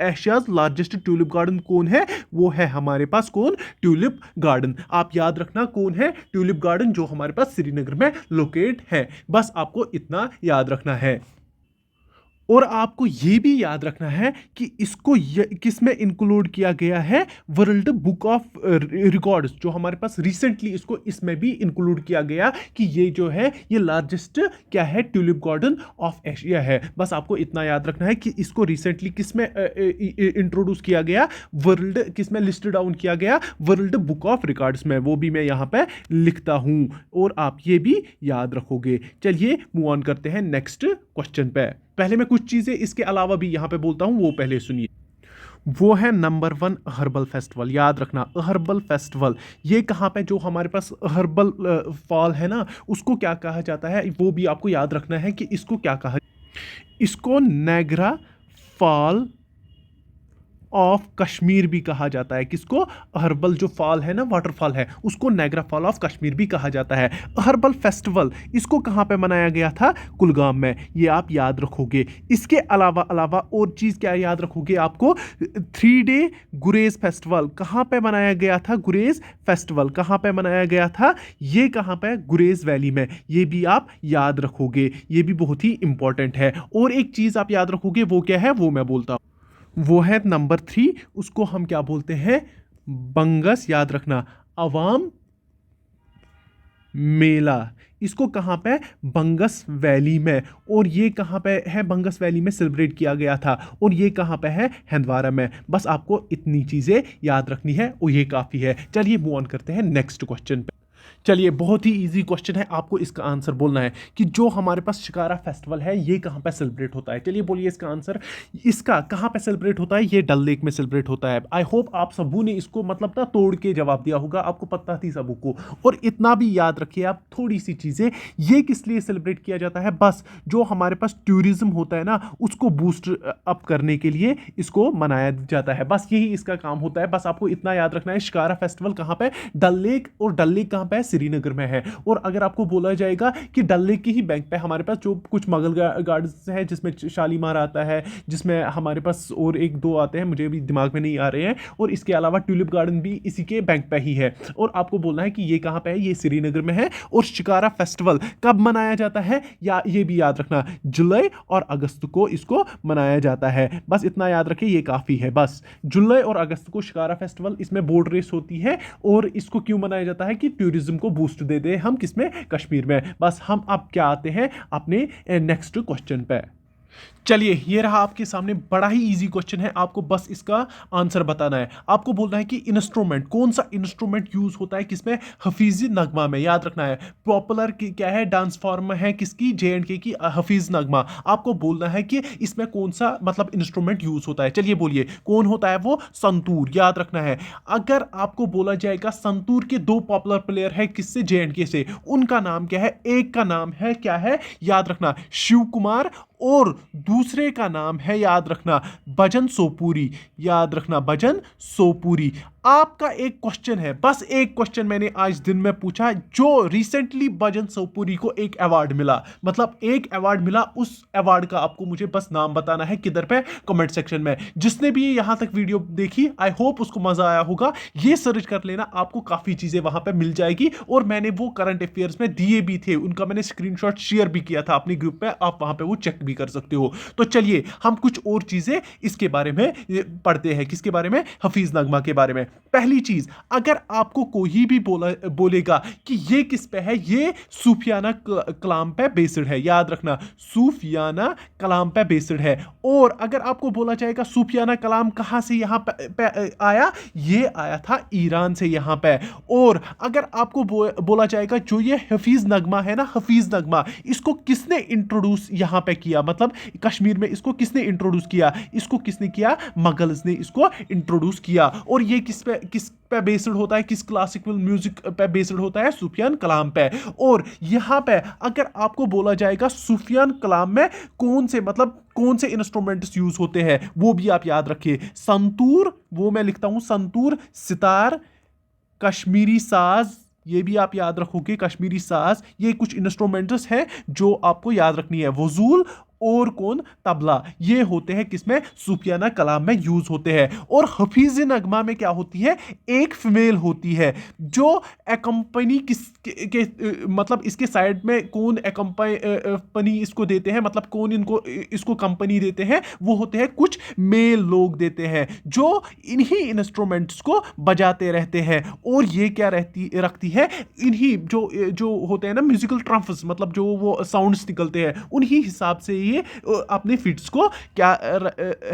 एशियाज लार्जेस्ट ट्यूलिप गार्डन कौन है, वो है हमारे पास कौन, ट्यूलिप गार्डन। आप याद रखना कौन है, ट्यूलिप गार्डन, जो हमारे पास श्रीनगर में लोकेट है। बस आपको इतना याद रखना है। और आपको यह भी याद रखना है कि इसको किस में इंक्लूड किया गया है, वर्ल्ड बुक ऑफ रिकॉर्ड्स, जो हमारे पास रिसेंटली इसको इसमें भी इंक्लूड किया गया कि ये जो है ये लार्जेस्ट क्या है, ट्यूलिप गार्डन ऑफ एशिया है। बस आपको इतना याद रखना है कि इसको रिसेंटली किस में इंट्रोड्यूस किया गया, वर्ल्ड किस में लिस्ट डाउन किया गया, वर्ल्ड बुक ऑफ रिकॉर्ड्स में। वो भी मैं यहाँ पे लिखता हूँ और आप ये भी याद रखोगे। चलिए मूव ऑन करते हैं नेक्स्ट क्वेश्चन पे। पहले मैं कुछ चीजें इसके अलावा भी यहां पे बोलता हूं, वो पहले सुनिए। वो है नंबर 1 हर्बल फेस्टिवल। याद रखना हर्बल फेस्टिवल ये कहां पे, जो हमारे पास हर्बल फॉल है ना उसको क्या कहा जाता है, वो भी आपको याद रखना है कि इसको क्या कहा, इसको नायग्रा फॉल ऑफ कश्मीर भी कहा जाता है। किसको, हर्बल जो फॉल है ना, वाटरफॉल है, उसको नायग्रा फॉल ऑफ कश्मीर भी कहा जाता है। हर्बल फेस्टिवल इसको कहाँ पे मनाया गया था, कुलगाम में। ये आप याद रखोगे। इसके अलावा और चीज़ क्या याद रखोगे, आपको 3 डे गुरेज फेस्टिवल कहाँ पे मनाया गया था, गुरेज फेस्टिवल कहाँ पे मनाया गया था, ये कहाँ पे, गुरेज वैली में। ये भी आप याद रखोगे, ये भी बहुत ही इंपॉर्टेंट है। और एक चीज़ आप याद रखोगे, वो क्या है, वो मैं बोलता हूँ। वो है नंबर 3, उसको हम क्या बोलते हैं, बंगस। याद रखना अवाम मेला, इसको कहाँ पे, बंगस वैली में। और ये कहाँ पे है, बंगस वैली में सेलिब्रेट किया गया था। और ये कहाँ पे है, हंदवारा में। बस आपको इतनी चीज़ें याद रखनी है और ये काफ़ी है। चलिए मूव ऑन करते हैं नेक्स्ट क्वेश्चन पे। चलिए, बहुत ही इजी क्वेश्चन है, आपको इसका आंसर बोलना है कि जो हमारे पास शिकारा फेस्टिवल है ये कहाँ पे सेलिब्रेट होता है। चलिए बोलिए इसका आंसर। इसका कहाँ पे सेलिब्रेट होता है? ये डल लेक में सेलिब्रेट होता है। आई होप आप सबू ने इसको मतलब ना तोड़ के जवाब दिया होगा, आपको पता थी सबू को। और इतना भी याद रखिए आप थोड़ी सी चीज़ें, ये किस लिए सेलिब्रेट किया जाता है? बस जो हमारे पास टूरिज्म होता है ना, उसको बूस्ट अप करने के लिए इसको मनाया जाता है। बस यही इसका काम होता है। बस आपको इतना याद रखना है, शिकारा फेस्टिवल कहाँ पे? डल लेक। और डल लेक कहाँ पे है? श्रीनगर में है। और अगर आपको बोला जाएगा कि डल लेक की ही बैंक पे हमारे पास जो कुछ मुगल गार्डन्स है, जिसमें शालीमार आता है, जिसमें हमारे पास और एक दो आते हैं, मुझे भी दिमाग में नहीं आ रहे हैं, और इसके अलावा ट्यूलिप गार्डन भी इसी के बैंक पे ही है। और आपको बोलना है कि ये कहाँ पे है? ये श्रीनगर में है। और शिकारा फेस्टिवल कब मनाया जाता है? या ये भी याद रखना, जुलाई और अगस्त को इसको मनाया जाता है। बस इतना याद रखिए, ये काफ़ी है। बस जुलाई और अगस्त को शिकारा फेस्टिवल, इसमें बोट रेस होती है। और इसको क्यों मनाया जाता है? कि टूरिज्म को बूस्ट दे दे हम, किसमें? कश्मीर में। बस हम अब क्या आते हैं अपने नेक्स्ट क्वेश्चन पे। चलिए, ये रहा आपके सामने, बड़ा ही इजी क्वेश्चन है, आपको बस इसका आंसर बताना है। आपको बोलना है कि इंस्ट्रूमेंट, कौन सा इंस्ट्रूमेंट यूज होता है किसमें? हफीज नगमा में। याद रखना है। पॉपुलर की क्या है? डांस फॉर्म है किसकी? J&K की हफीज नगमा। आपको बोलना है कि इसमें कौन सा मतलब इंस्ट्रूमेंट यूज होता है। चलिए बोलिए, कौन होता है वो? संतूर। याद रखना है। अगर आपको बोला जाएगा संतूर के दो पॉपुलर प्लेयर है किससे? J&K से। उनका नाम क्या है? एक का नाम है क्या है? याद रखना, शिव कुमार। और दूसरे का नाम है, याद रखना, भजन सोपूरी। याद रखना, भजन सोपूरी। आपका एक क्वेश्चन है, बस एक क्वेश्चन मैंने आज दिन में पूछा, जो रिसेंटली भजन सोपूरी को एक अवार्ड मिला, मतलब एक अवार्ड मिला, उस अवार्ड का आपको मुझे बस नाम बताना है। किधर पे? कमेंट सेक्शन में। जिसने भी यहां तक वीडियो देखी, आई होप उसको मजा आया होगा। ये सर्च कर लेना, आपको काफी चीजें वहां पे मिल जाएगी। और मैंने वो करंट अफेयर्स में दिए भी थे, उनका मैंने स्क्रीनशॉट शेयर भी किया था अपने ग्रुप पे, आप वहां पे वो चेक भी कर सकते हो। तो चलिए हम कुछ और चीजें इसके बारे में पढ़ते हैं। किसके बारे में? हफीज नगमा के बारे में। पहली चीज, अगर आपको कोई भी बोलेगा कि ये किस पे है, ये सूफियाना कलाम पे बेस्ड है। याद रखना, सूफियाना कलाम पे बेस्ड है। और अगर आपको बोला जाएगा सूफियाना कलाम कहां से यहां पे आया, ये आया था ईरान से यहां पे। और अगर आपको बोला जाएगा जो ये हफीज नगमा है ना, हफीज नगमा, इसको किसने इंट्रोड्यूस यहां पे किया, मतलब कश्मीर में इसको किसने इंट्रोड्यूस किया? इसको किसने किया? मुगल्स ने इसको इंट्रोड्यूस किया। और ये किस पे बेस्ड होता है? किस क्लासिकल म्यूजिक पे बेस्ड होता है? सूफियान कलाम पे। और यहां पे अगर आपको बोला जाएगा सूफियान कलाम में कौन से मतलब कौन से इंस्ट्रूमेंट्स यूज होते हैं, वो भी आप याद रखिए। संतूर, वो मैं लिखता हूं संतूर, सितार, कश्मीरी साज, ये भी आप याद रखोगे, कश्मीरी साज। ये कुछ इंस्ट्रूमेंट्स हैं जो आपको याद रखनी है। वजूल और कौन? तबला। ये होते हैं किसमें? सूफियाना कलाम में यूज होते हैं। और हफीज नगमा में क्या होती है? एक फीमेल होती है जो एकम्पनी मतलब इसके साइड में कौन एकम्पनी इसको देते हैं, मतलब कौन इनको इसको कंपनी देते हैं? वो होते हैं कुछ मेल लोग देते हैं जो इन्हीं इंस्ट्रूमेंट्स को बजाते रहते हैं। और ये क्या रखती है? इन्हीं जो होते हैं ना म्यूजिकल ट्रम्प्स, मतलब जो वो साउंड्स निकलते हैं, उन्हीं हिसाब से ये अपने फिट्स को क्या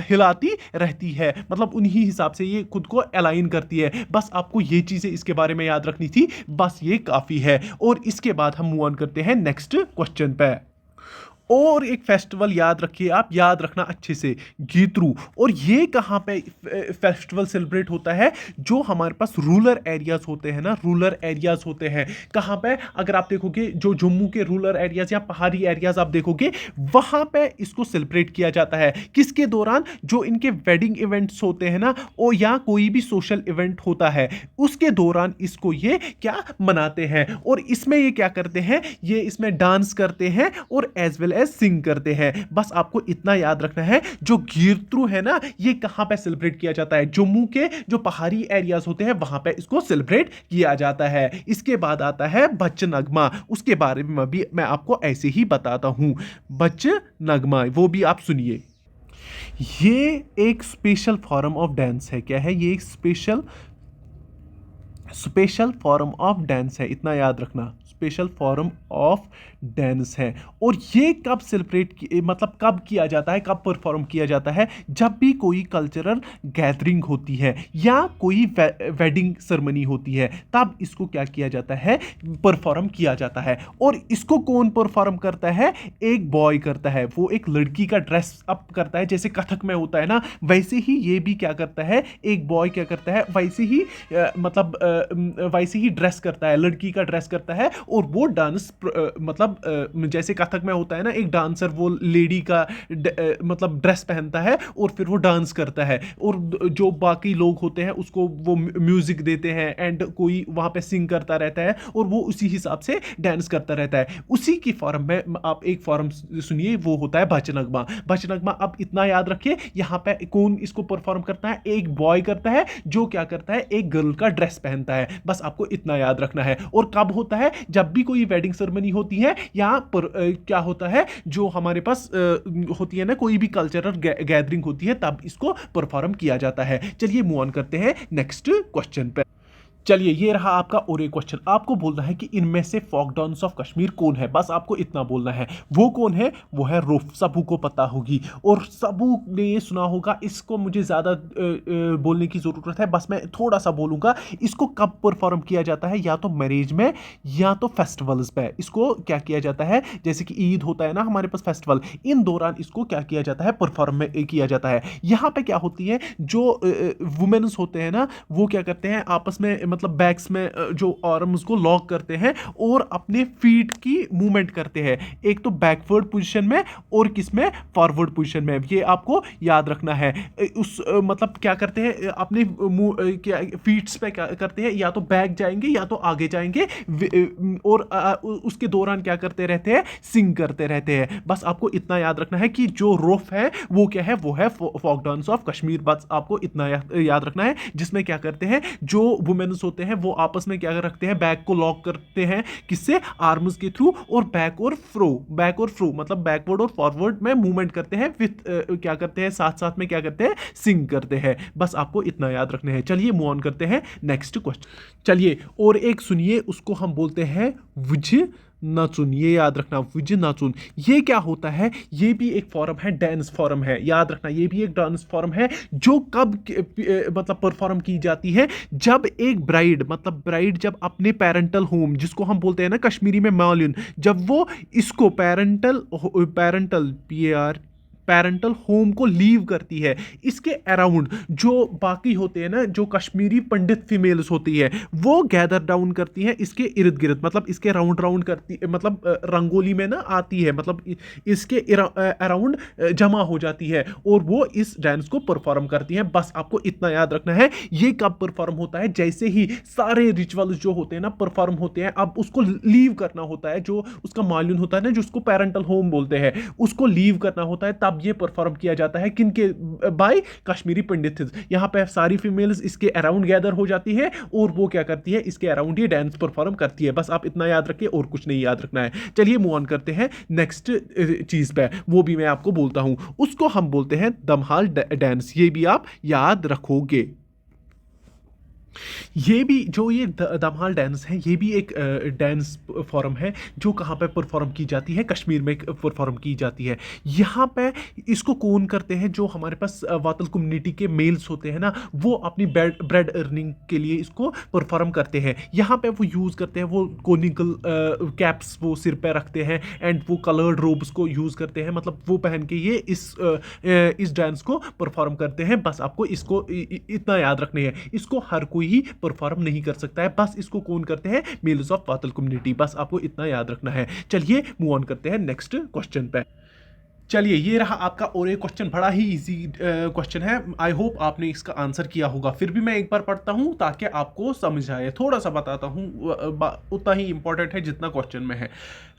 हिलाती रहती है, मतलब उन्हीं हिसाब से ये खुद को अलाइन करती है। बस आपको ये चीजें इसके बारे में याद रखनी थी, बस ये काफी है। और इसके बाद हम मूव ऑन करते हैं नेक्स्ट क्वेश्चन पे। और एक फेस्टिवल याद रखिए, आप याद रखना अच्छे से, गीतरू। और ये कहाँ पे फेस्टिवल सेलिब्रेट होता है? जो हमारे पास रूरल एरियाज होते हैं ना, रूरल एरियाज होते हैं कहाँ पे? अगर आप देखोगे जो जम्मू के रूरल एरियाज या पहाड़ी एरियाज आप देखोगे, वहां पे इसको सेलिब्रेट किया जाता है। किसके दौरान? जो इनके वेडिंग इवेंट्स होते हैं ना, और या कोई भी सोशल इवेंट होता है, उसके दौरान इसको ये क्या मनाते हैं। और इसमें ये क्या करते हैं? ये इसमें डांस करते हैं और एज वेल सिंग करते हैं। बस आपको इतना याद रखना है। जो गीतरू है ना, ये कहां पे सेलिब्रेट किया जाता है? जम्मू के जो पहाड़ी एरियाज होते हैं वहां पे इसको सेलिब्रेट किया जाता है। इसके बाद आता है बच्च नगमा, उसके बारे में भी मैं आपको ऐसे ही बताता हूं। बच्च नगमा, वो भी आप सुनिए। ये एक स्पेशल फॉर्म ऑफ डांस है। क्या है ये? एक स्पेशल फॉर्म ऑफ डांस है, इतना याद रखना। स्पेशल फॉर्म ऑफ डांस है। और ये कब मतलब कब किया जाता है, कब परफॉर्म किया जाता है? जब भी कोई कल्चरल गैदरिंग होती है या कोई वेडिंग सेरेमनी होती है, तब इसको क्या किया जाता है, परफॉर्म किया जाता है। और इसको कौन परफॉर्म करता है? एक बॉय करता है, वो एक लड़की का ड्रेस अप करता है, जैसे कथक में होता है ना, वैसे ही ये भी क्या करता है, एक बॉय क्या करता है, वैसे ही वैसे ही ड्रेस करता है, लड़की का ड्रेस करता है, और वो डांस जैसे कथक में होता है ना, एक डांसर वो लेडी का मतलब ड्रेस पहनता है और फिर वो डांस करता है, और जो बाकी लोग होते हैं उसको वो म्यूजिक देते हैं, एंड कोई वहां पे सिंग करता रहता है और वो उसी हिसाब से डांस करता रहता है। उसी की फॉर्म में आप एक फॉर्म सुनिए, वो होता है भजनगमा। भजनगमा अब इतना याद रखिए, यहाँ पे कौन इसको परफॉर्म करता है, एक बॉय करता है, जो क्या करता है, एक गर्ल का ड्रेस पहनता है। बस आपको इतना याद रखना है। और कब होता है? जब भी कोई वेडिंग सेरेमनी होती है, या क्या होता है, जो हमारे पास होती है ना, कोई भी कल्चरल गैदरिंग होती है, तब इसको परफॉर्म किया जाता है। चलिए मूव ऑन करते हैं नेक्स्ट क्वेश्चन पे। चलिए, ये रहा आपका और एक क्वेश्चन। आपको बोलना है कि इनमें से फोक डांस ऑफ कश्मीर कौन है। बस आपको इतना बोलना है। वो कौन है? वो है रूफ। सबू को पता होगी और सबू ने ये सुना होगा। इसको मुझे ज़्यादा बोलने की ज़रूरत है, बस मैं थोड़ा सा बोलूँगा। इसको कब परफॉर्म किया जाता है? या तो मैरिज में या तो फेस्टिवल्स पे इसको क्या किया जाता है। जैसे कि ईद होता है ना हमारे पास फेस्टिवल, इन दौरान इसको क्या किया जाता है, परफॉर्म किया जाता है। यहाँ पे क्या होती है, जो वुमेन्स होते हैं ना, वो क्या करते हैं आपस में, मतलब बैक्स में जो आर्म्स को लॉक करते हैं और अपने फीट की मूवमेंट करते हैं, एक तो बैकवर्ड पोजीशन में और किस में, फॉरवर्ड पोजीशन में। ये आपको याद रखना है। उस मतलब क्या करते हैं, अपने क्या फीट्स पे क्या करते हैं, या तो बैक जाएंगे या तो आगे जाएंगे, और उसके दौरान क्या करते रहते हैं, सिंग करते रहते हैं। बस आपको इतना याद रखना है कि जो रोफ है वो क्या है, वो है फोक डांस ऑफ कश्मीर। बस आपको इतना याद रखना है, जिसमें क्या करते हैं, जो वुमेन्स होते हैं वो आपस में क्या रखते हैं, बैक को लॉक करते हैं, किससे, आर्म्स के थ्रू, और बैक और फ्रो मतलब बैकवर्ड और फॉरवर्ड में मूवमेंट करते हैं, विथ क्या करते हैं, साथ साथ में क्या करते हैं, सिंग करते हैं। बस आपको इतना याद रखना है। चलिए मूव ऑन करते हैं नेक्स्ट क्वेश्चन। चलिए और एक सुनिए, उसको हम बोलते हैं विज नाचुन। ये याद रखना, विज नाचुन। ये क्या होता है? ये भी एक फॉर्म है, डांस फॉर्म है। याद रखना, ये भी एक डांस फॉर्म है, जो कब मतलब परफॉर्म की जाती है, जब एक ब्राइड जब अपने पेरेंटल होम, जिसको हम बोलते हैं ना कश्मीरी में मालिन, जब वो इसको पेरेंटल पेरेंटल होम को लीव करती है, इसके अराउंड जो बाकी होते हैं ना, जो कश्मीरी पंडित फीमेल्स होती है, वो गैदर डाउन करती हैं इसके इर्द गिर्द, मतलब इसके राउंड राउंड करती, मतलब रंगोली में ना आती है, मतलब इसके अराउंड जमा हो जाती है, और वो इस डांस को परफॉर्म करती हैं। बस आपको इतना याद रखना है। ये कब परफॉर्म होता है? जैसे ही सारे रिचुअल्स जो होते हैं ना परफॉर्म होते हैं, अब उसको लीव करना होता है, जो उसका मालूम होता है ना, जो उसको पेरेंटल होम बोलते हैं, उसको लीव करना होता है, तब ये परफॉर्म किया जाता है किनके, बाय कश्मीरी पंडित। यहाँ पे सारी फीमेल्स इसके अराउंड गैदर हो जाती है, और वो क्या करती है, इसके अराउंड ये डांस परफॉर्म करती है। बस आप इतना याद रखिए, और कुछ नहीं याद रखना है। चलिए मूव ऑन करते हैं नेक्स्ट चीज पे, वो भी मैं आपको बोलता हूं। उसको हम बोलते हैं दमहाल डांस। ये भी आप याद रखोगे। ये भी जो ये दमहाल डांस है, ये भी एक डांस फॉर्म है, जो कहाँ पे परफॉर्म की जाती है, कश्मीर में परफॉर्म की जाती है। यहाँ पे इसको कौन करते हैं, जो हमारे पास वातल कम्युनिटी के मेल्स होते हैं ना, वो अपनी ब्रेड अर्निंग के लिए इसको परफॉर्म करते हैं। यहाँ पे वो यूज़ करते हैं, वो कोनिकल कैप्स वो सिर पे रखते हैं, एंड वो कलर्ड रोब्स को यूज़ करते हैं, मतलब वो पहन के ये इस डांस को परफॉर्म करते हैं। बस आपको इसको इतना याद रखना है, इसको हर कोई ही परफॉर्म नहीं कर सकता है। बस इसको कौन करते हैं, मेल्स ऑफ वातल कम्युनिटी। बस आपको इतना याद रखना है। चलिए मूव ऑन करते हैं नेक्स्ट क्वेश्चन पे। चलिए, ये रहा आपका और एक क्वेश्चन, बड़ा ही इजी क्वेश्चन है। आई होप आपने इसका आंसर किया होगा। फिर भी मैं एक बार पढ़ता हूं ताकि आपको समझ आए, थोड़ा सा बताता हूं, उतना ही इंपॉर्टेंट है जितना क्वेश्चन में है।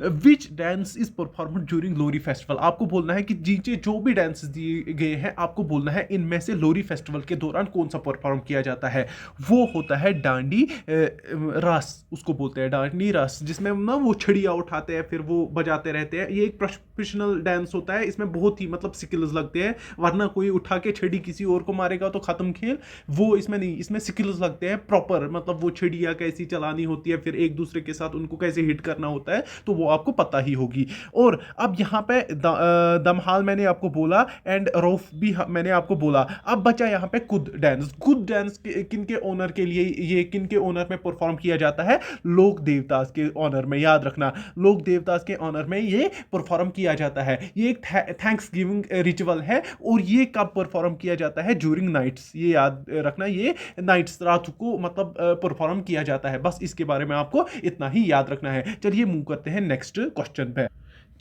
Which dance is perform during Lohri festival. आपको बोलना है कि नीचे जो भी डांस दिए गए हैं, आपको बोलना है इनमें से लोरी फेस्टिवल के दौरान कौन सा परफॉर्म किया जाता है। वो होता है डांडी रास, उसको बोलते हैं डांडी रास, जिसमें ना वो छड़ियाँ उठाते हैं, फिर वो बजाते रहते हैं। ये एक प्रोफेशनल डांस होता है, है, इसमें बहुत ही मतलब स्किल्स लगते हैं, वरना कोई उठा के छड़ी किसी और को मारेगा तो खत्म खेल, वो इसमें नहीं, इसमें स्किल्स लगते हैं प्रॉपर, मतलब वो छड़ियाँ कैसी चलानी होती है, फिर एक दूसरे के साथ उनको कैसे हिट करना होता है, तो वो आपको पता ही होगी। और अब यहाँ पे दमहाल मैंने आपको बोला एंड रौफ भी मैंने आपको बोला। अब बचा यहाँ पे कुद डांस। कुद डांस किन के ओनर के लिए, ये किन के ओनर में परफॉर्म किया जाता है, लोक देवदास के ऑनर में, याद रखना लोक देवदास के ऑनर में ये परफॉर्म किया जाता है। ये एक थैंक्स गिविंग रिचुअल है और ये कब परफॉर्म किया जाता है, ड्यूरिंग नाइट्स, ये याद रखना, ये नाइट्स रात को मतलब परफॉर्म किया जाता है। बस इसके बारे में आपको इतना ही याद रखना है। चलिए मूव करते हैं नेक्स्ट क्वेश्चन पे।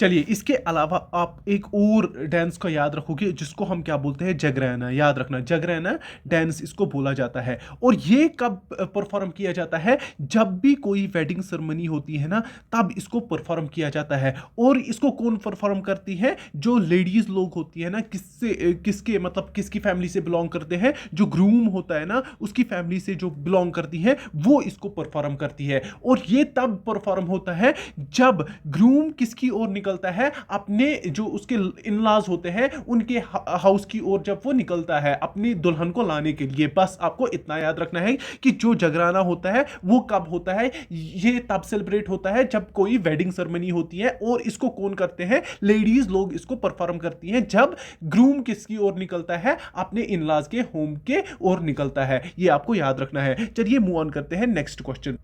चलिए इसके अलावा आप एक और डांस को याद रखोगे जिसको हम क्या बोलते हैं, जगरैना, याद रखना जगरैना डांस इसको बोला जाता है। और ये कब परफॉर्म किया जाता है, जब भी कोई वेडिंग सेरेमनी होती है ना, तब इसको परफॉर्म किया जाता है। और इसको कौन परफॉर्म करती है, जो लेडीज लोग होती है ना, किसके मतलब किसकी फैमिली से बिलोंग करते हैं, जो ग्रूम होता है ना उसकी फैमिली से जो बिलोंग करती है वो इसको परफॉर्म करती है। और ये तब परफॉर्म होता है जब ग्रूम किसकी ओर निकलता है, अपने जो उसके इन-लॉज होते हैं उनके हाउस की ओर, जब वो निकलता है अपनी दुल्हन को लाने के लिए। बस आपको इतना याद रखना है कि जो जगराना होता है वो कब होता है, ये तब सेलिब्रेट होता है जब कोई वेडिंग सेरेमनी होती है। और इसको कौन करते हैं, लेडीज लोग इसको परफॉर्म करती हैं जब ग्रूम किसकी ओर निकलता है, अपने इन-लॉज के होम के ओर निकलता है। ये आपको याद रखना है। चलिए मूव ऑन करते हैं नेक्स्ट क्वेश्चन।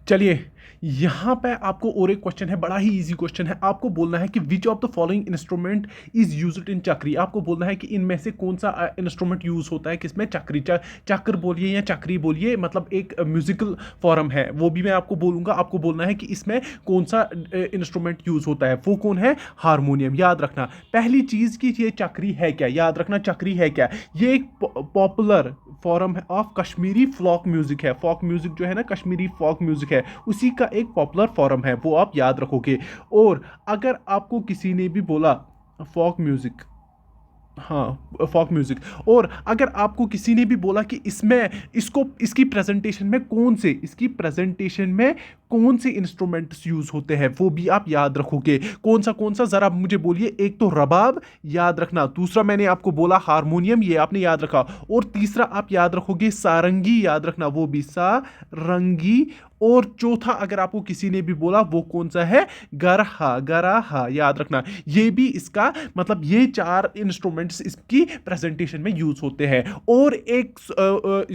चलिए यहां पे आपको और एक क्वेश्चन है, बड़ा ही इजी क्वेश्चन है। आपको बोलना है कि which of the following instrument is used in चक्री। आपको बोलना है कि इनमें से कौन सा इंस्ट्रूमेंट यूज होता है किसमें, चक्री, चक्र बोलिए या चक्री बोलिए, मतलब एक म्यूजिकल फॉर्म है, वो भी मैं आपको बोलूंगा। आपको बोलना है कि इसमें कौन सा इंस्ट्रूमेंट यूज होता है, वो कौन है, हारमोनियम। याद रखना पहली चीज की ये चक्री है क्या, याद रखना चक्री है क्या, ये एक popular form of Kashmiri folk music है। फॉक म्यूजिक जो है ना, कश्मीरी फॉक म्यूजिक है, उसी का एक पॉपुलर फॉर्म है, वो आप याद रखोगे। और अगर आपको किसी ने भी बोला फॉक म्यूजिक, हाँ फॉक म्यूजिक, और अगर आपको किसी ने भी बोला कि इसमें इसकी प्रेजेंटेशन में कौन से इंस्ट्रूमेंट्स यूज होते हैं, वो भी आप याद रखोगे। कौन सा जरा मुझे बोलिए। एक तो रबाब याद रखना, दूसरा मैंने आपको बोला हारमोनियम, ये आपने याद रखा, और तीसरा आप याद रखोगे सारंगी, याद रखना वो भी सारंगी। और चौथा अगर आपको किसी ने भी बोला वो कौन सा है, गराहा, याद रखना। ये भी इसका मतलब ये 4 इंस्ट्रूमेंट्स इसकी प्रेजेंटेशन में यूज होते हैं। और एक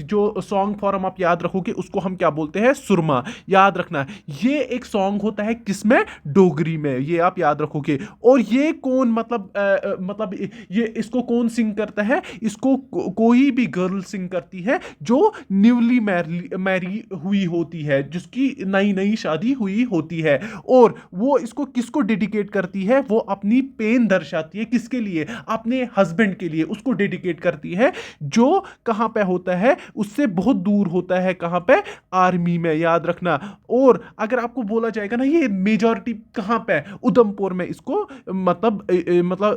जो सॉन्ग फॉर्म आप याद रखोगे उसको हम क्या बोलते हैं, सुरमा, याद रखना। ये एक सॉन्ग होता है किसमें, डोगरी में, ये आप याद रखोगे। और ये कौन मतलब ये इसको कौन सिंग करता है, इसको कोई भी गर्ल सिंग करती है जो न्यूली मैरी हुई होती है, जिसकी नई शादी हुई होती है। और वो इसको किसको डेडिकेट करती है, वो अपनी पेन दर्शाती है, किसके लिए, अपने हस्बैंड के लिए उसको डेडिकेट करती है, जो कहां पे होता है, उससे बहुत दूर होता है, कहां पे, आर्मी में, याद रखना। और अगर आपको बोला जाएगा ना ये मेजॉरिटी कहां पे, उधमपुर में इसको मतलब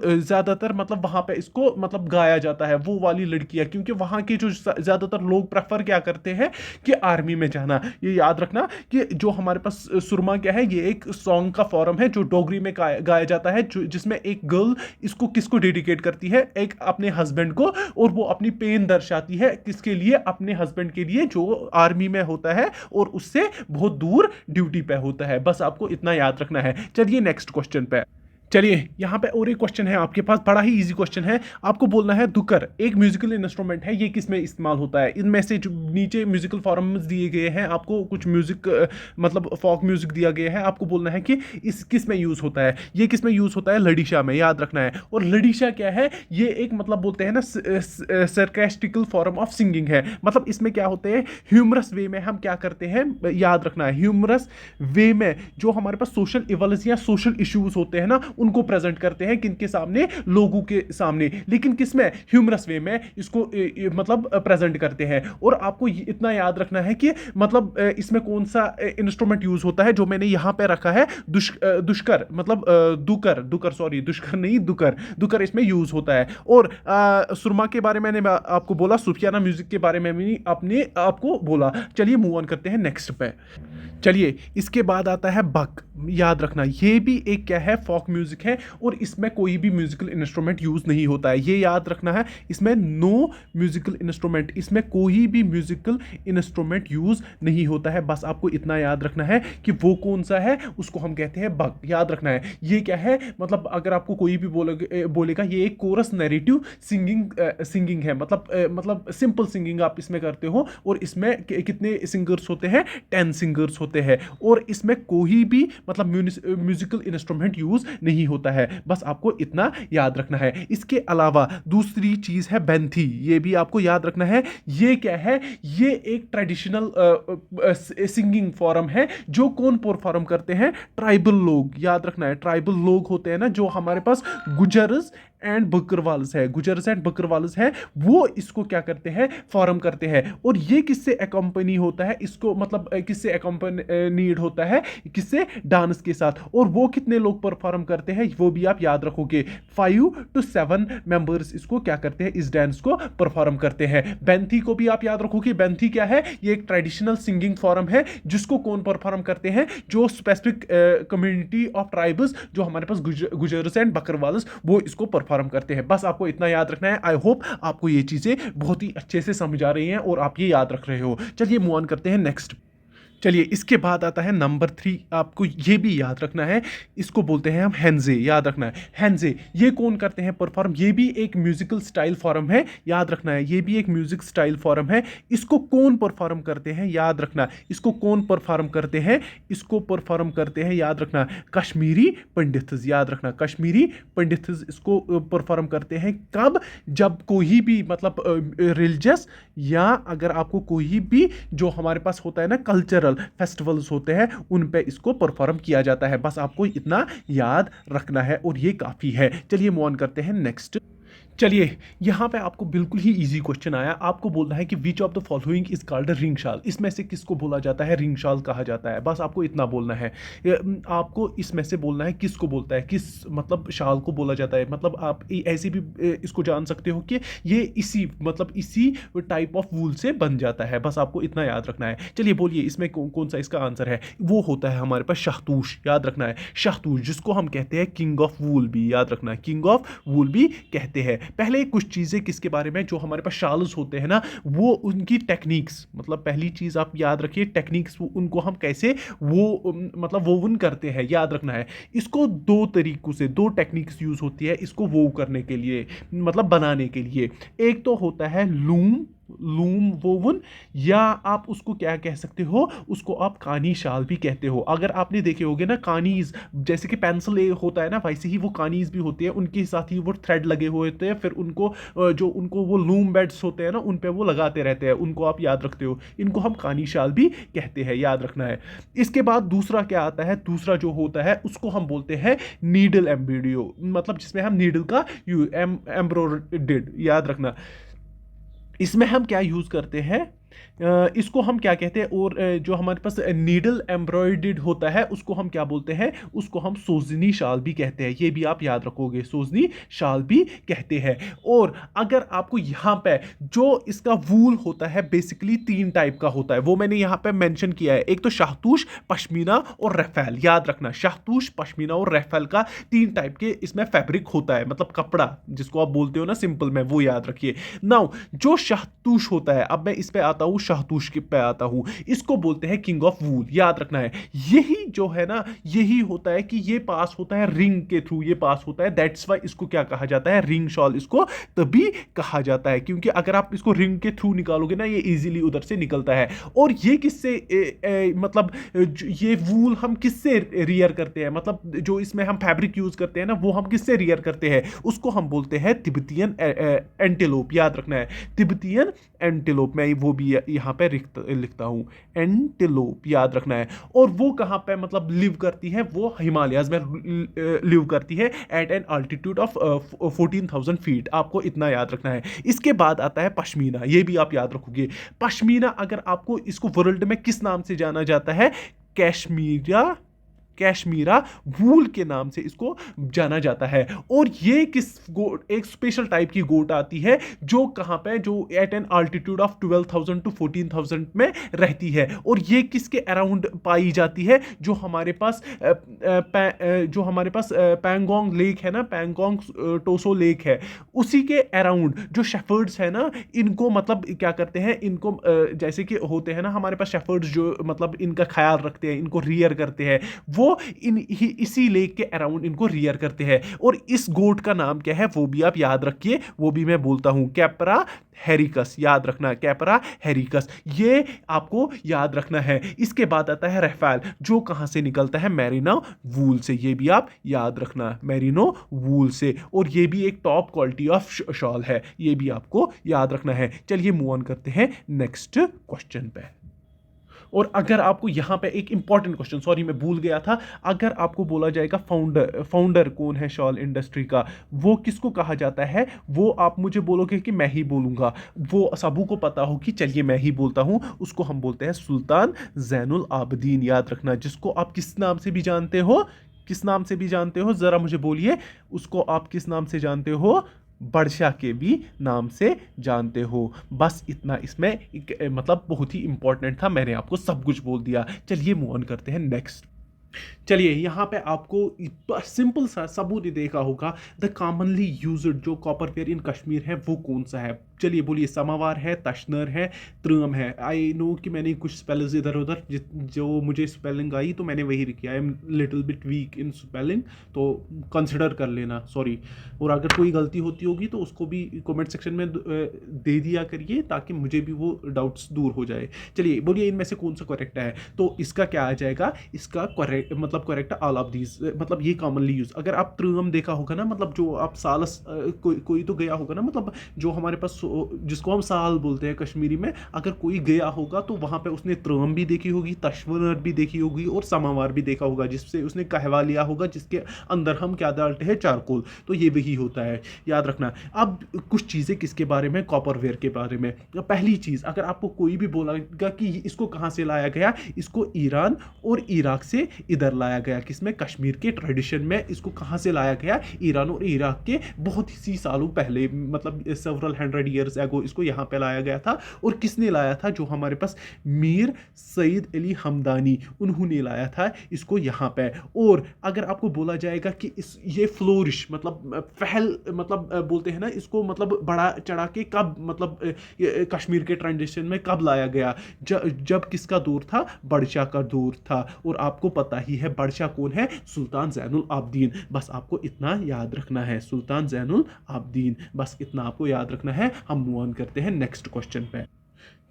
ज्यादातर मतलब वहां पे इसको मतलब गाया जाता है, वो वाली लड़कियां, क्योंकि वहां के जो ज्यादातर लोग प्रेफर क्या करते हैं कि आर्मी में जाना। ये याद रखना कि जो हमारे पास सुरमा क्या है, ये एक सॉन्ग का फॉर्म है जो डोगरी में गाया जाता है, जिसमें एक गर्ल इसको किसको डेडिकेट करती है, एक अपने हस्बैंड को, और वो अपनी पेन दर्शाती है किसके लिए, अपने हस्बैंड के लिए जो आर्मी में होता है और उससे बहुत दूर ड्यूटी पे होता है। बस आपको इतना याद रखना है। चलिए नेक्स्ट क्वेश्चन पे। चलिए यहाँ पे और एक क्वेश्चन है आपके पास, बड़ा ही इजी क्वेश्चन है। आपको बोलना है दुकर एक म्यूजिकल इंस्ट्रूमेंट है, ये किस में इस्तेमाल होता है। इनमें से जो नीचे म्यूजिकल फॉर्म्स दिए गए हैं, आपको कुछ म्यूजिक मतलब फॉक म्यूजिक दिया गया है, आपको बोलना है कि इस किस में यूज़ होता है। ये किस में यूज़ होता है, लड़ीशा में, याद रखना है। और लड़ीशा क्या है, ये एक मतलब बोलते हैं ना सरकास्टिकल फॉर्म ऑफ सिंगिंग है। मतलब इसमें क्या होते हैं, ह्यूमरस वे में हम क्या करते हैं, याद रखना है, ह्यूमरस वे में जो हमारे पास सोशल इवल्स या सोशल इश्यूज होते हैं ना, उनको प्रेजेंट करते हैं, किनके सामने, लोगों के सामने, लेकिन किसमें, ह्यूमरस वे में इसको मतलब प्रेजेंट करते हैं। और आपको इतना याद रखना है कि मतलब इसमें कौन सा इंस्ट्रूमेंट यूज होता है, जो मैंने यहां पे रखा है, दुष्कर मतलब दुकर सॉरी, दुष्कर नहीं, दुकर इसमें यूज होता है। और सुरमा के बारे में मैंने आपको बोला, सुफियाना म्यूजिक के बारे में भी अपने आपको बोला। चलिए मूव ऑन करते हैं नेक्स्ट पे। चलिए इसके बाद आता है बक, याद रखना, ये भी एक क्या है, फॉक म्यूजिक म्यूजिक है और इसमें कोई भी म्यूजिकल इंस्ट्रूमेंट यूज नहीं होता है, ये याद रखना है। इसमें नो म्यूजिकल इंस्ट्रूमेंट, इसमें कोई भी म्यूजिकल इंस्ट्रूमेंट यूज नहीं होता है। बस आपको इतना याद रखना है कि वो कौन सा है, उसको हम कहते हैं बग, याद रखना है। ये क्या है, मतलब अगर आपको कोई भी बोलेगा ये एक कोरस नैरेटिव सिंगिंग है, मतलब सिंपल सिंगिंग आप इसमें करते हो, और इसमें कितने सिंगर्स होते हैं, 10 सिंगर्स होते हैं, और इसमें कोई भी मतलब म्यूजिकल इंस्ट्रूमेंट यूज नहीं होता है। बस आपको इतना याद रखना है। इसके अलावा दूसरी चीज है बेंथी, ये भी आपको याद रखना है। ये क्या है, ये एक ट्रेडिशनल सिंगिंग फॉर्म है जो कौन परफॉर्म करते हैं, ट्राइबल लोग, याद रखना है। ट्राइबल लोग होते हैं ना, जो हमारे पास गुजर्स एंड बकरवाल्स है, गुजर्स एंड बकरवाल्स है, वो इसको क्या करते हैं, फॉर्म करते हैं। और ये किससे अकम्पनी होता है, इसको मतलब किससे अकम्पनीड होता है, किससे, डांस के साथ। और वो कितने लोग परफॉर्म करते हैं वो भी आप याद रखोगे, 5 to 7 मेंबर्स इसको क्या करते हैं, इस डांस को परफॉर्म करते हैं। बेंथी को भी आप याद रखोगे। बेंथी क्या है, ये एक ट्रेडिशनल सिंगिंग फॉर्म है जिसको कौन परफॉर्म करते हैं, जो स्पेसिफिक कम्युनिटी ऑफ ट्राइब्स जो हमारे पास गुजर्स एंड बकरवाल्स, वो इसको परफॉर्म करते हैं। बस आपको इतना याद रखना है। आई होप आपको ये चीजें बहुत ही अच्छे से समझ आ रही हैं और आप ये याद रख रहे हो। चलिए मूव ऑन करते हैं नेक्स्ट। चलिए इसके बाद आता है नंबर 3, आपको ये भी याद रखना है, इसको बोलते हैं हम हैंजे, याद रखना है। हैंजे ये कौन करते हैं परफॉर्म, ये भी एक म्यूजिकल स्टाइल फॉर्म है, याद रखना है। ये भी एक म्यूजिक स्टाइल फॉर्म है। इसको कौन परफॉर्म करते हैं, याद रखना। इसको कौन परफॉर्म करते हैं, इसको परफॉर्म करते हैं, याद रखना, कश्मीरी पंडित्स, याद रखना, कश्मीरी पंडित्स इसको परफॉर्म करते हैं। कब, जब कोई भी मतलब रिलीजियस, या अगर आपको कोई भी जो हमारे पास होता है ना कल्चरल फेस्टिवल्स होते हैं, उन पे इसको परफॉर्म किया जाता है। बस आपको इतना याद रखना है और ये काफी है। चलिए मूव ऑन करते हैं नेक्स्ट। चलिए यहाँ पे आपको बिल्कुल ही इजी क्वेश्चन आया। आपको बोलना है कि which of the following is called ring shawl, इसमें से किसको बोला जाता है, रिंग शाल कहा जाता है। बस आपको इतना बोलना है। आपको इसमें से बोलना है किसको बोलता है, किस मतलब शाल को बोला जाता है। मतलब आप ऐसे भी इसको जान सकते हो कि ये इसी टाइप ऑफ वूल से बन जाता है। बस आपको इतना याद रखना है। चलिए बोलिए इसमें कौन सा इसका आंसर है। वो होता है हमारे पास शाहतूश, याद रखना है। शाहतूश जिसको हम कहते हैं किंग ऑफ वूल भी, याद रखना है, किंग ऑफ वूल भी कहते हैं। पहले कुछ चीजें किसके बारे में, जो हमारे पास शाल्स होते हैं ना, वो उनकी टेक्निक्स, मतलब पहली चीज आप याद रखिए, टेक्निक्स उनको हम कैसे वो मतलब वोवन करते हैं, याद रखना है। इसको 2 तरीकों से 2 टेक्निक्स यूज होती है इसको वो करने के लिए, मतलब बनाने के लिए। एक तो होता है लूम वोवन, या आप उसको क्या कह सकते हो, उसको आप कानी शाल भी कहते हो। अगर आपने देखे होगे ना कानीज, जैसे कि पेंसिल होता है ना, वैसे ही वो कानीज भी होती है, उनके साथ ही वो थ्रेड लगे हुए होते हैं, फिर उनको जो उनको वो लूम बेड्स होते हैं ना, उन पे वो लगाते रहते हैं, उनको आप याद रखते हो। इनको हम कानी शाल भी कहते हैं, याद रखना है। इसके बाद दूसरा क्या आता है, दूसरा जो होता है उसको हम बोलते हैं नीडल एम्ब्रॉयडरी, मतलब जिसमें हम नीडल का एम्ब्रॉयडर्ड, याद रखना। इसमें हम क्या यूज करते हैं, इसको हम क्या कहते हैं, और जो हमारे पास नीडल एम्ब्रॉयडर्ड होता है उसको हम क्या बोलते हैं, उसको हम सोजनी शाल भी कहते हैं। ये भी आप याद रखोगे, सोजनी शाल भी कहते हैं। और अगर आपको यहाँ पे जो इसका वूल होता है बेसिकली 3 टाइप का होता है, वो मैंने यहाँ पे मेंशन किया है। एक तो शाहतूश, पश्मीना और रफेल, याद रखना। शाहतूश, पश्मीना और रफेल का 3 टाइप के इसमें फैब्रिक होता है, मतलब कपड़ा जिसको आप बोलते हो ना सिंपल में, वो याद रखिए। नाउ जो शाहतूश होता है, अब मैं इस पे आता हूँ, शाहतूश के पे आता हूं, इसको बोलते हैं किंग ऑफ वूल, याद रखना है। यही जो है ना, यही होता है कि ये पास होता है रिंग के थ्रू, ये पास होता है, दैट्स वाई इसको क्या कहा जाता है, रिंग शॉल इसको तभी कहा जाता है, क्योंकि अगर आप इसको रिंग के थ्रू निकालोगे ना, ये इजीली उधर से निकलता है। और ये किससे मतलब ये वूल हम किससे रियर करते हैं, मतलब जो इसमें हम फैब्रिक यूज करते हैं ना, वो हम किससे रियर करते हैं, उसको हम बोलते हैं तिब्बतियन एंटीलोप, याद रखना है, तिब्बतियन एंटीलोप। मैं वो भी यहाँ पे लिखता हूँ, एंटीलोप, याद रखना है। और वो कहाँ पे मतलब लिव करती है, वो हिमालयाज में लिव करती है at an altitude of 14,000 feet. आपको इतना याद रखना है। इसके बाद आता है पश्मीना, ये भी आप याद रखोगे। पश्मीना, अगर आपको इसको वर्ल्ड में किस नाम से जाना जाता है, कैश्मीरिया कैशमीरा वूल के नाम से इसको जाना जाता है। और ये किस गोट, एक स्पेशल टाइप की गोट आती है जो कहाँ पे, जो at an altitude of 12,000 to 14,000 में रहती है। और ये किसके अराउंड पाई जाती है, जो हमारे पास पैंगोंग लेक है ना, पैंगोंग टोसो लेक है, उसी के अराउंड जो शेफर्ड्स है ना, इनको मतलब क्या करते हैं, इनको जैसे कि होते हैं ना हमारे पास शेफर्ड्स जो मतलब इनका ख्याल रखते हैं, इनको रियर करते हैं, वो इसी लेक के अराउंड इनको रियर करते हैं। और इस गोट का नाम क्या है वो भी आप याद रखिए, वो भी मैं बोलता हूं, कैपरा हेरिकस। याद रखना, कैपरा हेरिकस, ये आपको याद रखना है। इसके बाद आता है रफेल, जो कहां से निकलता है, मेरिनो वूल से। ये भी आप याद रखना, मेरिनो वूल से। और ये भी एक टॉप क्वालिटी ऑफ शॉल है, ये भी आपको याद रखना है। चलिए मूव ऑन करते हैं नेक्स्ट क्वेश्चन पे। और अगर आपको यहाँ पे एक इंपॉर्टेंट क्वेश्चन, सॉरी मैं भूल गया था, अगर आपको बोला जाएगा फाउंडर कौन है शॉल इंडस्ट्री का, वो किसको कहा जाता है, वो आप मुझे बोलोगे कि मैं ही बोलूंगा, वो सबू को पता हो कि चलिए मैं ही बोलता हूं, उसको हम बोलते हैं सुल्तान जैनुल आबदीन। याद रखना, जिसको आप किस नाम से भी जानते हो, किस नाम से भी जानते हो, जरा मुझे बोलिए, उसको आप किस नाम से जानते हो, बादशाह के भी नाम से जानते हो। बस इतना इसमें मतलब बहुत ही इंपॉर्टेंट था, मैंने आपको सब कुछ बोल दिया। चलिए मूव ऑन करते हैं नेक्स्ट। चलिए यहाँ पे आपको सिंपल सा सबूत देखा होगा, द कॉमनली यूज्ड जो कॉपरवेयर इन कश्मीर है वो कौन सा है। चलिए बोलिए, समावार है, तशनर है, त्रम है। आई नो कि मैंने कुछ स्पेलिंग्स इधर उधर जो मुझे स्पेलिंग आई तो मैंने वही लिखी। I am little bit weak in spelling, तो कंसिडर कर लेना, सॉरी। और अगर कोई गलती होती होगी तो उसको भी कमेंट सेक्शन में दे दिया करिए, ताकि मुझे भी वो डाउट्स दूर हो जाए। चलिए बोलिए, इनमें से कौन सा करेक्ट है, तो इसका क्या आ जाएगा, इसका करेक्ट मतलब करेक्ट ऑल ऑफ दीज, मतलब ये कॉमनली यूज। अगर आप त्रम देखा होगा ना, मतलब जो आप सालस कोई तो गया होगा ना, मतलब जो हमारे पास जिसको हम साल बोलते हैं कश्मीरी में, अगर कोई गया होगा तो वहां पे उसने त्रम भी देखी होगी, तशवनर भी देखी होगी, और समावार भी देखा होगा, जिससे उसने कहवा लिया होगा, जिसके अंदर हम क्या डालते हैं, चारकोल। तो ये वही होता है, याद रखना। अब कुछ चीजें किसके बारे में, कॉपरवेयर के बारे में। पहली चीज, अगर आपको कोई भी बोलेगा कि इसको कहां से लाया गया, इसको ईरान और इराक से इधर लाया गया। किसमें, कश्मीर के ट्रेडिशन में इसको कहां से लाया गया, ईरान और इराक के बहुत सी सालों पहले, मतलब सेवरल 100 ईयर्स एगो इसको यहां पे लाया गया था। और किसने लाया था, जो हमारे पास मीर सईद अली हमदानी, उन्होंने लाया था इसको यहां पे। और अगर आपको बोला जाएगा कि ये फ्लोरिश मतलब पहल मतलब बोलते हैं ना इसको, मतलब बड़ा चढ़ा के कब, मतलब कश्मीर के ट्रांजिशन में कब लाया गया, जब किसका दौर था, बादशाह का दौर था। और आपको पता ही है बादशाह कौन है, सुल्तान जैनुल आबदीन। बस आपको इतना याद रखना है, सुल्तान जैनुल आबदीन, बस इतना आपको याद रखना है। हम मूव ऑन करते हैं नेक्स्ट क्वेश्चन पे।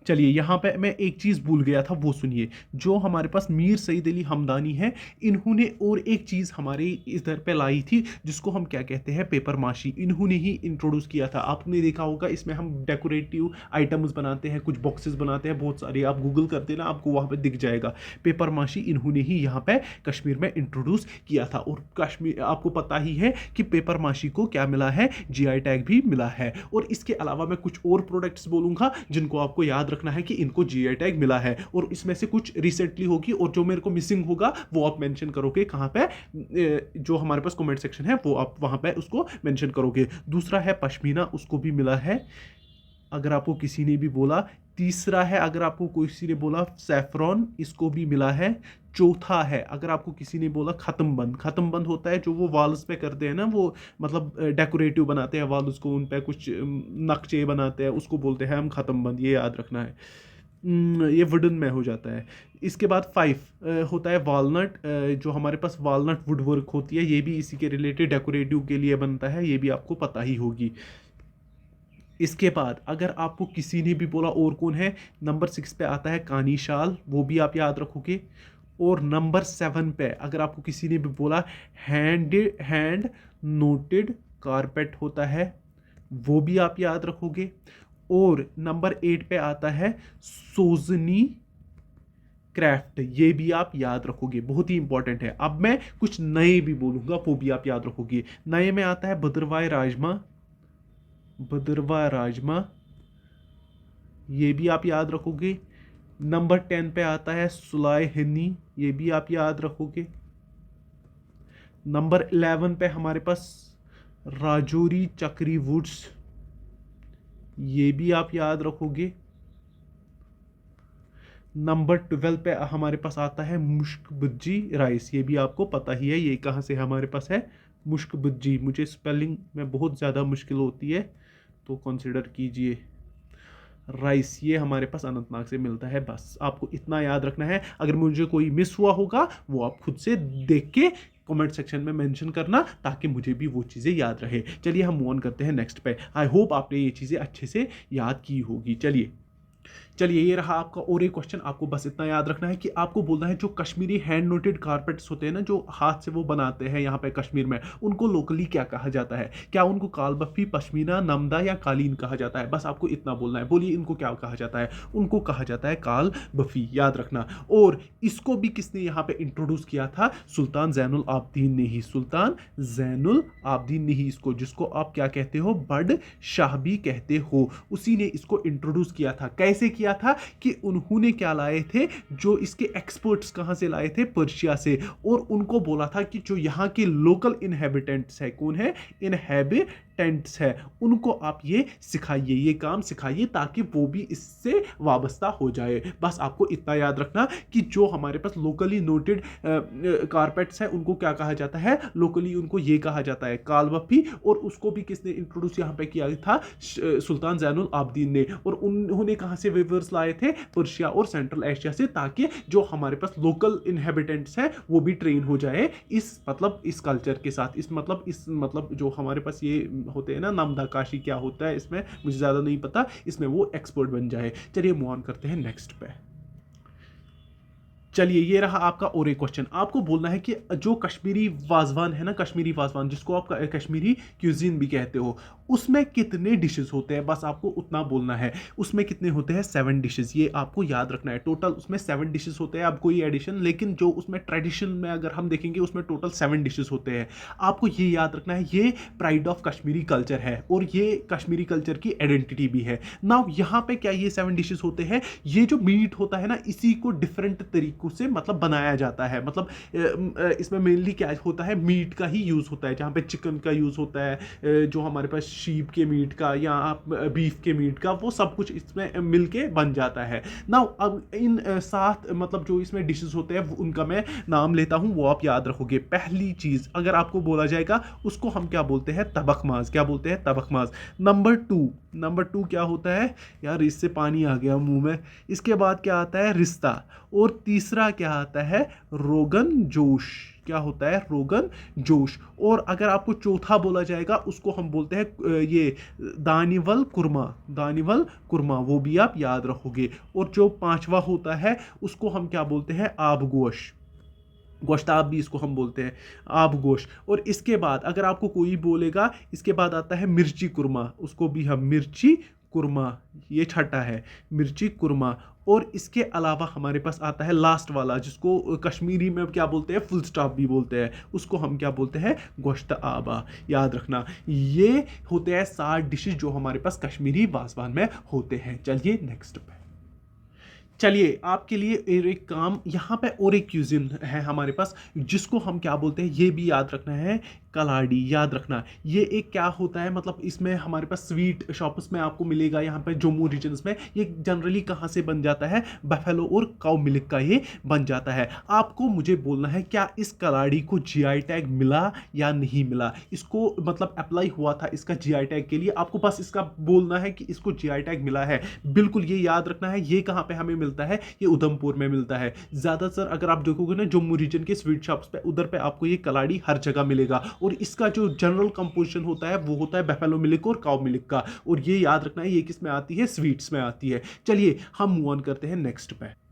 चलिए यहाँ पे मैं एक चीज़ भूल गया था, वो सुनिए। जो हमारे पास मीर सईद अली हमदानी है, इन्होंने और एक चीज़ हमारे इधर पे लाई थी, जिसको हम क्या कहते हैं, पेपर माशी। इन्होंने ही इंट्रोड्यूस किया था। आपने देखा होगा, इसमें हम डेकोरेटिव आइटम्स बनाते हैं, कुछ बॉक्सेस बनाते हैं बहुत सारे, आप गूगल करते ना, आपको वहाँ पर दिख जाएगा। पेपर माशी इन्होंने ही यहाँ पे कश्मीर में इंट्रोड्यूस किया था। और कश्मीर, आपको पता ही है कि पेपर माशी को क्या मिला है, जीआई टैग भी मिला है। और इसके अलावा मैं कुछ और प्रोडक्ट्स बोलूँगा जिनको आपको याद रखना है कि इनको जीआई टैग मिला है। और इसमें से कुछ रिसेंटली होगी, और जो मेरे को मिसिंग होगा वो आप मेंशन करोगे कहां पे, जो हमारे पास कमेंट सेक्शन है वो आप वहां पे उसको मेंशन करोगे। दूसरा है पश्मीना, उसको भी मिला है, अगर आपको किसी ने भी बोला। तीसरा है, अगर आपको किसी ने बोला सैफरॉन, इसको भी मिला है। चौथा है, अगर आपको किसी ने बोला खत्म बंद होता है जो वो वॉल्स पे करते हैं ना, वो मतलब डेकोरेटिव बनाते हैं वॉल्स को, उन पे कुछ नक्शे बनाते हैं, उसको बोलते हैं हम खत्म बंद, ये याद रखना है। ये वुडन में हो जाता है। इसके बाद 5 होता है वॉलनट, जो हमारे पास वॉलनट वुड वर्क होती है, ये भी इसी के रिलेटेड डेकोरेटिव के लिए बनता है, ये भी आपको पता ही होगी। इसके बाद अगर आपको किसी ने भी बोला और कौन है, नंबर 6 पे आता है कानी शाल, वो भी आप याद रखोगे। और नंबर 7 पे अगर आपको किसी ने भी बोला हैंड नोटेड कारपेट होता है, वो भी आप याद रखोगे। और नंबर 8 पे आता है सोजनी क्राफ्ट, ये भी आप याद रखोगे, बहुत ही इंपॉर्टेंट है। अब मैं कुछ नए भी बोलूंगा, वो भी आप याद रखोगे। नए में आता है भद्रवाह राजमा, ये भी आप याद रखोगे। नंबर 10 पे आता है सुलाई हनी, ये भी आप याद रखोगे। नंबर 11 पे हमारे पास राजौरी चक्री वुड्स, ये भी आप याद रखोगे। नंबर 12 पे हमारे पास आता है मुश्क भुज्जी राइस, ये भी आपको पता ही है ये कहाँ से हमारे पास है, मुश्क भुज्जी। मुझे स्पेलिंग में बहुत ज़्यादा मुश्किल होती है तो कंसिडर कीजिए। राइस ये हमारे पास अनंतनाग से मिलता है, बस आपको इतना याद रखना है। अगर मुझे कोई मिस हुआ होगा वो आप खुद से देख के कमेंट सेक्शन में मेंशन करना, ताकि मुझे भी वो चीज़ें याद रहे। चलिए हम मूव ऑन करते हैं नेक्स्ट पे। आई होप आपने ये चीज़ें अच्छे से याद की होगी। चलिए ये रहा आपका और एक क्वेश्चन। आपको बस इतना याद रखना है कि आपको बोलना है जो कश्मीरी हैंड नोटेड कारपेट्स होते हैं ना, जो हाथ से वो बनाते हैं यहाँ पे कश्मीर में, उनको लोकली क्या कहा जाता है? क्या उनको कालबफ्फी, पश्मीना, नमदा या कालीन कहा जाता है? बस आपको इतना बोलना है। बोलिए इनको क्या कहा जाता है? उनको कहा जाता है काल बफी, याद रखना। और इसको भी किसने यहाँ पे इंट्रोड्यूस किया था? सुल्तान जैनुल आबदीन ने ही, सुल्तान जैनुल आबदीन ने ही इसको, जिसको आप क्या कहते हो, बड शाह भी कहते हो, उसी ने इसको इंट्रोड्यूस किया था। कैसे किया था कि उन्होंने क्या लाए थे, जो इसके एक्सपर्ट्स कहां से लाए थे, पर्शिया से, और उनको बोला था कि जो यहां के लोकल इनहेबिटेंट्स है, कौन है, इनहेबिटेंट्स है, उनको आप ये सिखाइए, ये काम सिखाइए, ताकि वो भी इससे वाबस्ता हो जाए। बस आपको इतना याद रखना कि जो हमारे पास लोकली नोटेड कारपेट्स है उनको क्या कहा जाता है, लोकली उनको ये कहा जाता है कालबफ्फी। और उसको भी किसने इंट्रोड्यूस यहाँ पे किया था, सुल्तान जैनुल आबदीन ने। और उन्होंने कहां से वेवर्स लाए थे, पर्शिया और सेंट्रल एशिया से, ताकि जो हमारे पास लोकल इनहेबिटेंट्स हैं वो भी ट्रेन हो जाए इस मतलब इस कल्चर के साथ, इस मतलब जो हमारे पास ये होते हैं ना, नामदा काशी क्या होता है इसमें मुझे ज़्यादा नहीं पता, इसमें वो एक्सपर्ट बन जाए। चलिए मूव ऑन करते हैं नेक्स्ट पे। चलिए ये रहा आपका और एक क्वेश्चन। आपको बोलना है कि जो कश्मीरी वाजवान है ना, कश्मीरी वाजवान जिसको आप कश्मीरी क्यूजीन भी कहते हो, उसमें कितने डिशेस होते हैं? बस आपको उतना बोलना है। उसमें कितने होते हैं? 7 डिशेस, ये आपको याद रखना है। टोटल उसमें 7 डिशेस होते हैं, अब कोई एडिशन, लेकिन जो उसमें ट्रेडिशन में अगर हम देखेंगे उसमें टोटल 7 डिशेस होते हैं। आपको ये याद रखना है, ये प्राइड ऑफ कश्मीरी कल्चर है और ये कश्मीरी कल्चर की आइडेंटिटी भी है। नाउ यहाँ पे क्या ये 7 डिशेस होते हैं? ये जो मीट होता है ना, इसी को डिफरेंट तरीकों से मतलब बनाया जाता है। मतलब इसमें मेनली क्या होता है, मीट का ही यूज़ होता है, जहाँ पे चिकन का यूज़ होता है, जो हमारे पास शीप के मीट का या आप बीफ के मीट का, वो सब कुछ इसमें मिलके बन जाता है। नाउ अब इन 7 मतलब जो इसमें डिशेस होते हैं उनका मैं नाम लेता हूँ, वो आप याद रखोगे। पहली चीज़ अगर आपको बोला जाएगा, उसको हम क्या बोलते हैं, तबख माज। क्या बोलते हैं? तबख माज। नंबर 2 क्या होता है यार, इससे पानी आ गया मुंह में। इसके बाद क्या आता है? रिश्ता। और तीसरा क्या आता है? रोगन जोश। क्या होता है? रोगन जोश। और अगर आपको चौथा बोला जाएगा, उसको हम बोलते हैं ये दानिवल कुरमा, वो भी आप याद रखोगे। और जो 5वां होता है उसको हम क्या बोलते हैं? आब गोश, गोश्ताब भी इसको हम बोलते हैं, आब गोश। और इसके बाद अगर आपको कोई बोलेगा, इसके बाद आता है मिर्ची कुरमा, उसको भी हम मिर्ची कुरमा, ये छठा है, मिर्ची कुरमा। और इसके अलावा हमारे पास आता है लास्ट वाला, जिसको कश्मीरी में क्या बोलते हैं, फुल स्टॉप भी बोलते हैं, उसको हम क्या बोलते हैं? गोश्त आबा। याद रखना, ये होते हैं 7 डिशेज जो हमारे पास कश्मीरी वाजवान में होते हैं। चलिए नेक्स्ट पे। चलिए आपके लिए एक काम यहाँ पे, और एक क्यूजिन है हमारे पास जिसको हम क्या बोलते हैं, ये भी याद रखना है, कलाड़ी। याद रखना, ये एक क्या होता है, मतलब इसमें हमारे पास स्वीट शॉप्स में आपको मिलेगा, यहाँ पे जम्मू रीजन्स में। ये जनरली कहाँ से बन जाता है? बफेलो और काउ मिल्क का ये बन जाता है। आपको मुझे बोलना है, क्या इस कलाड़ी को जीआई टैग मिला या नहीं मिला? इसको मतलब अप्लाई हुआ था इसका जीआई टैग के लिए, आपको बस इसका बोलना है कि इसको जीआई टैग मिला है। बिल्कुल ये याद रखना है। ये कहाँ पे हमें मिलता है? ये उधमपुर में मिलता है। ज्यादातर अगर आप देखोगे ना जम्मू रीजन के स्वीट शॉप्स पे, उधर पे आपको ये कलाड़ी हर जगह मिलेगा। और इसका जो जनरल कंपोजिशन होता है वो होता है बफेलो मिल्क और काउ मिल्क का। और ये याद रखना है, ये किस में आती है? स्वीट्स में आती है। चलिए हम मूव ऑन करते हैं नेक्स्ट पे।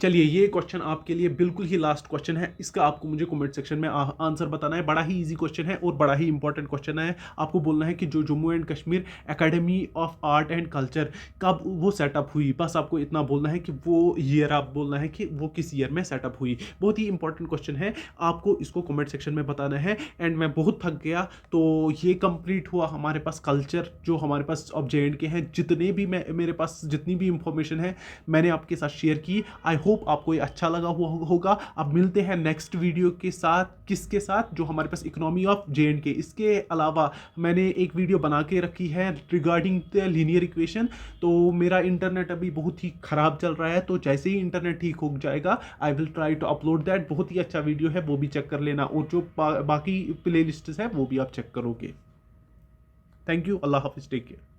चलिए ये क्वेश्चन आपके लिए बिल्कुल ही लास्ट क्वेश्चन है, इसका आपको मुझे कमेंट सेक्शन में आंसर बताना है। बड़ा ही इजी क्वेश्चन है और बड़ा ही इंपॉर्टेंट क्वेश्चन है। आपको बोलना है कि जो Jammu and Kashmir academy of art and culture कब वो सेटअप हुई। बस आपको इतना बोलना है कि वो ईयर, आप बोलना है कि वो किस ईयर में सेटअप हुई। बहुत ही इंपॉर्टेंट क्वेश्चन है, आपको इसको कमेंट सेक्शन में बताना है। एंड मैं बहुत थक गया, तो ये कंप्लीट हुआ हमारे पास कल्चर, जो हमारे पास ऑफ जे एंड के हैं, जितने भी मेरे पास जितनी भी इंफॉर्मेशन है मैंने आपके साथ शेयर की। आई होप आपको ये अच्छा लगा हुआ होगा। अब मिलते हैं नेक्स्ट वीडियो के साथ, किसके साथ, जो हमारे पास इकोनॉमी ऑफ J&K। इसके अलावा मैंने एक वीडियो बना के रखी है रिगार्डिंग द लीनियर इक्वेशन। तो मेरा इंटरनेट अभी बहुत ही ख़राब चल रहा है, तो जैसे ही इंटरनेट ठीक हो जाएगा I will try to upload that. बहुत ही अच्छा वीडियो है, वो भी चेक कर लेना, और जो बाकी प्ले लिस्ट है वो भी आप चेक करोगे। थैंक यू, अल्लाह हाफिज़, टेक केयर।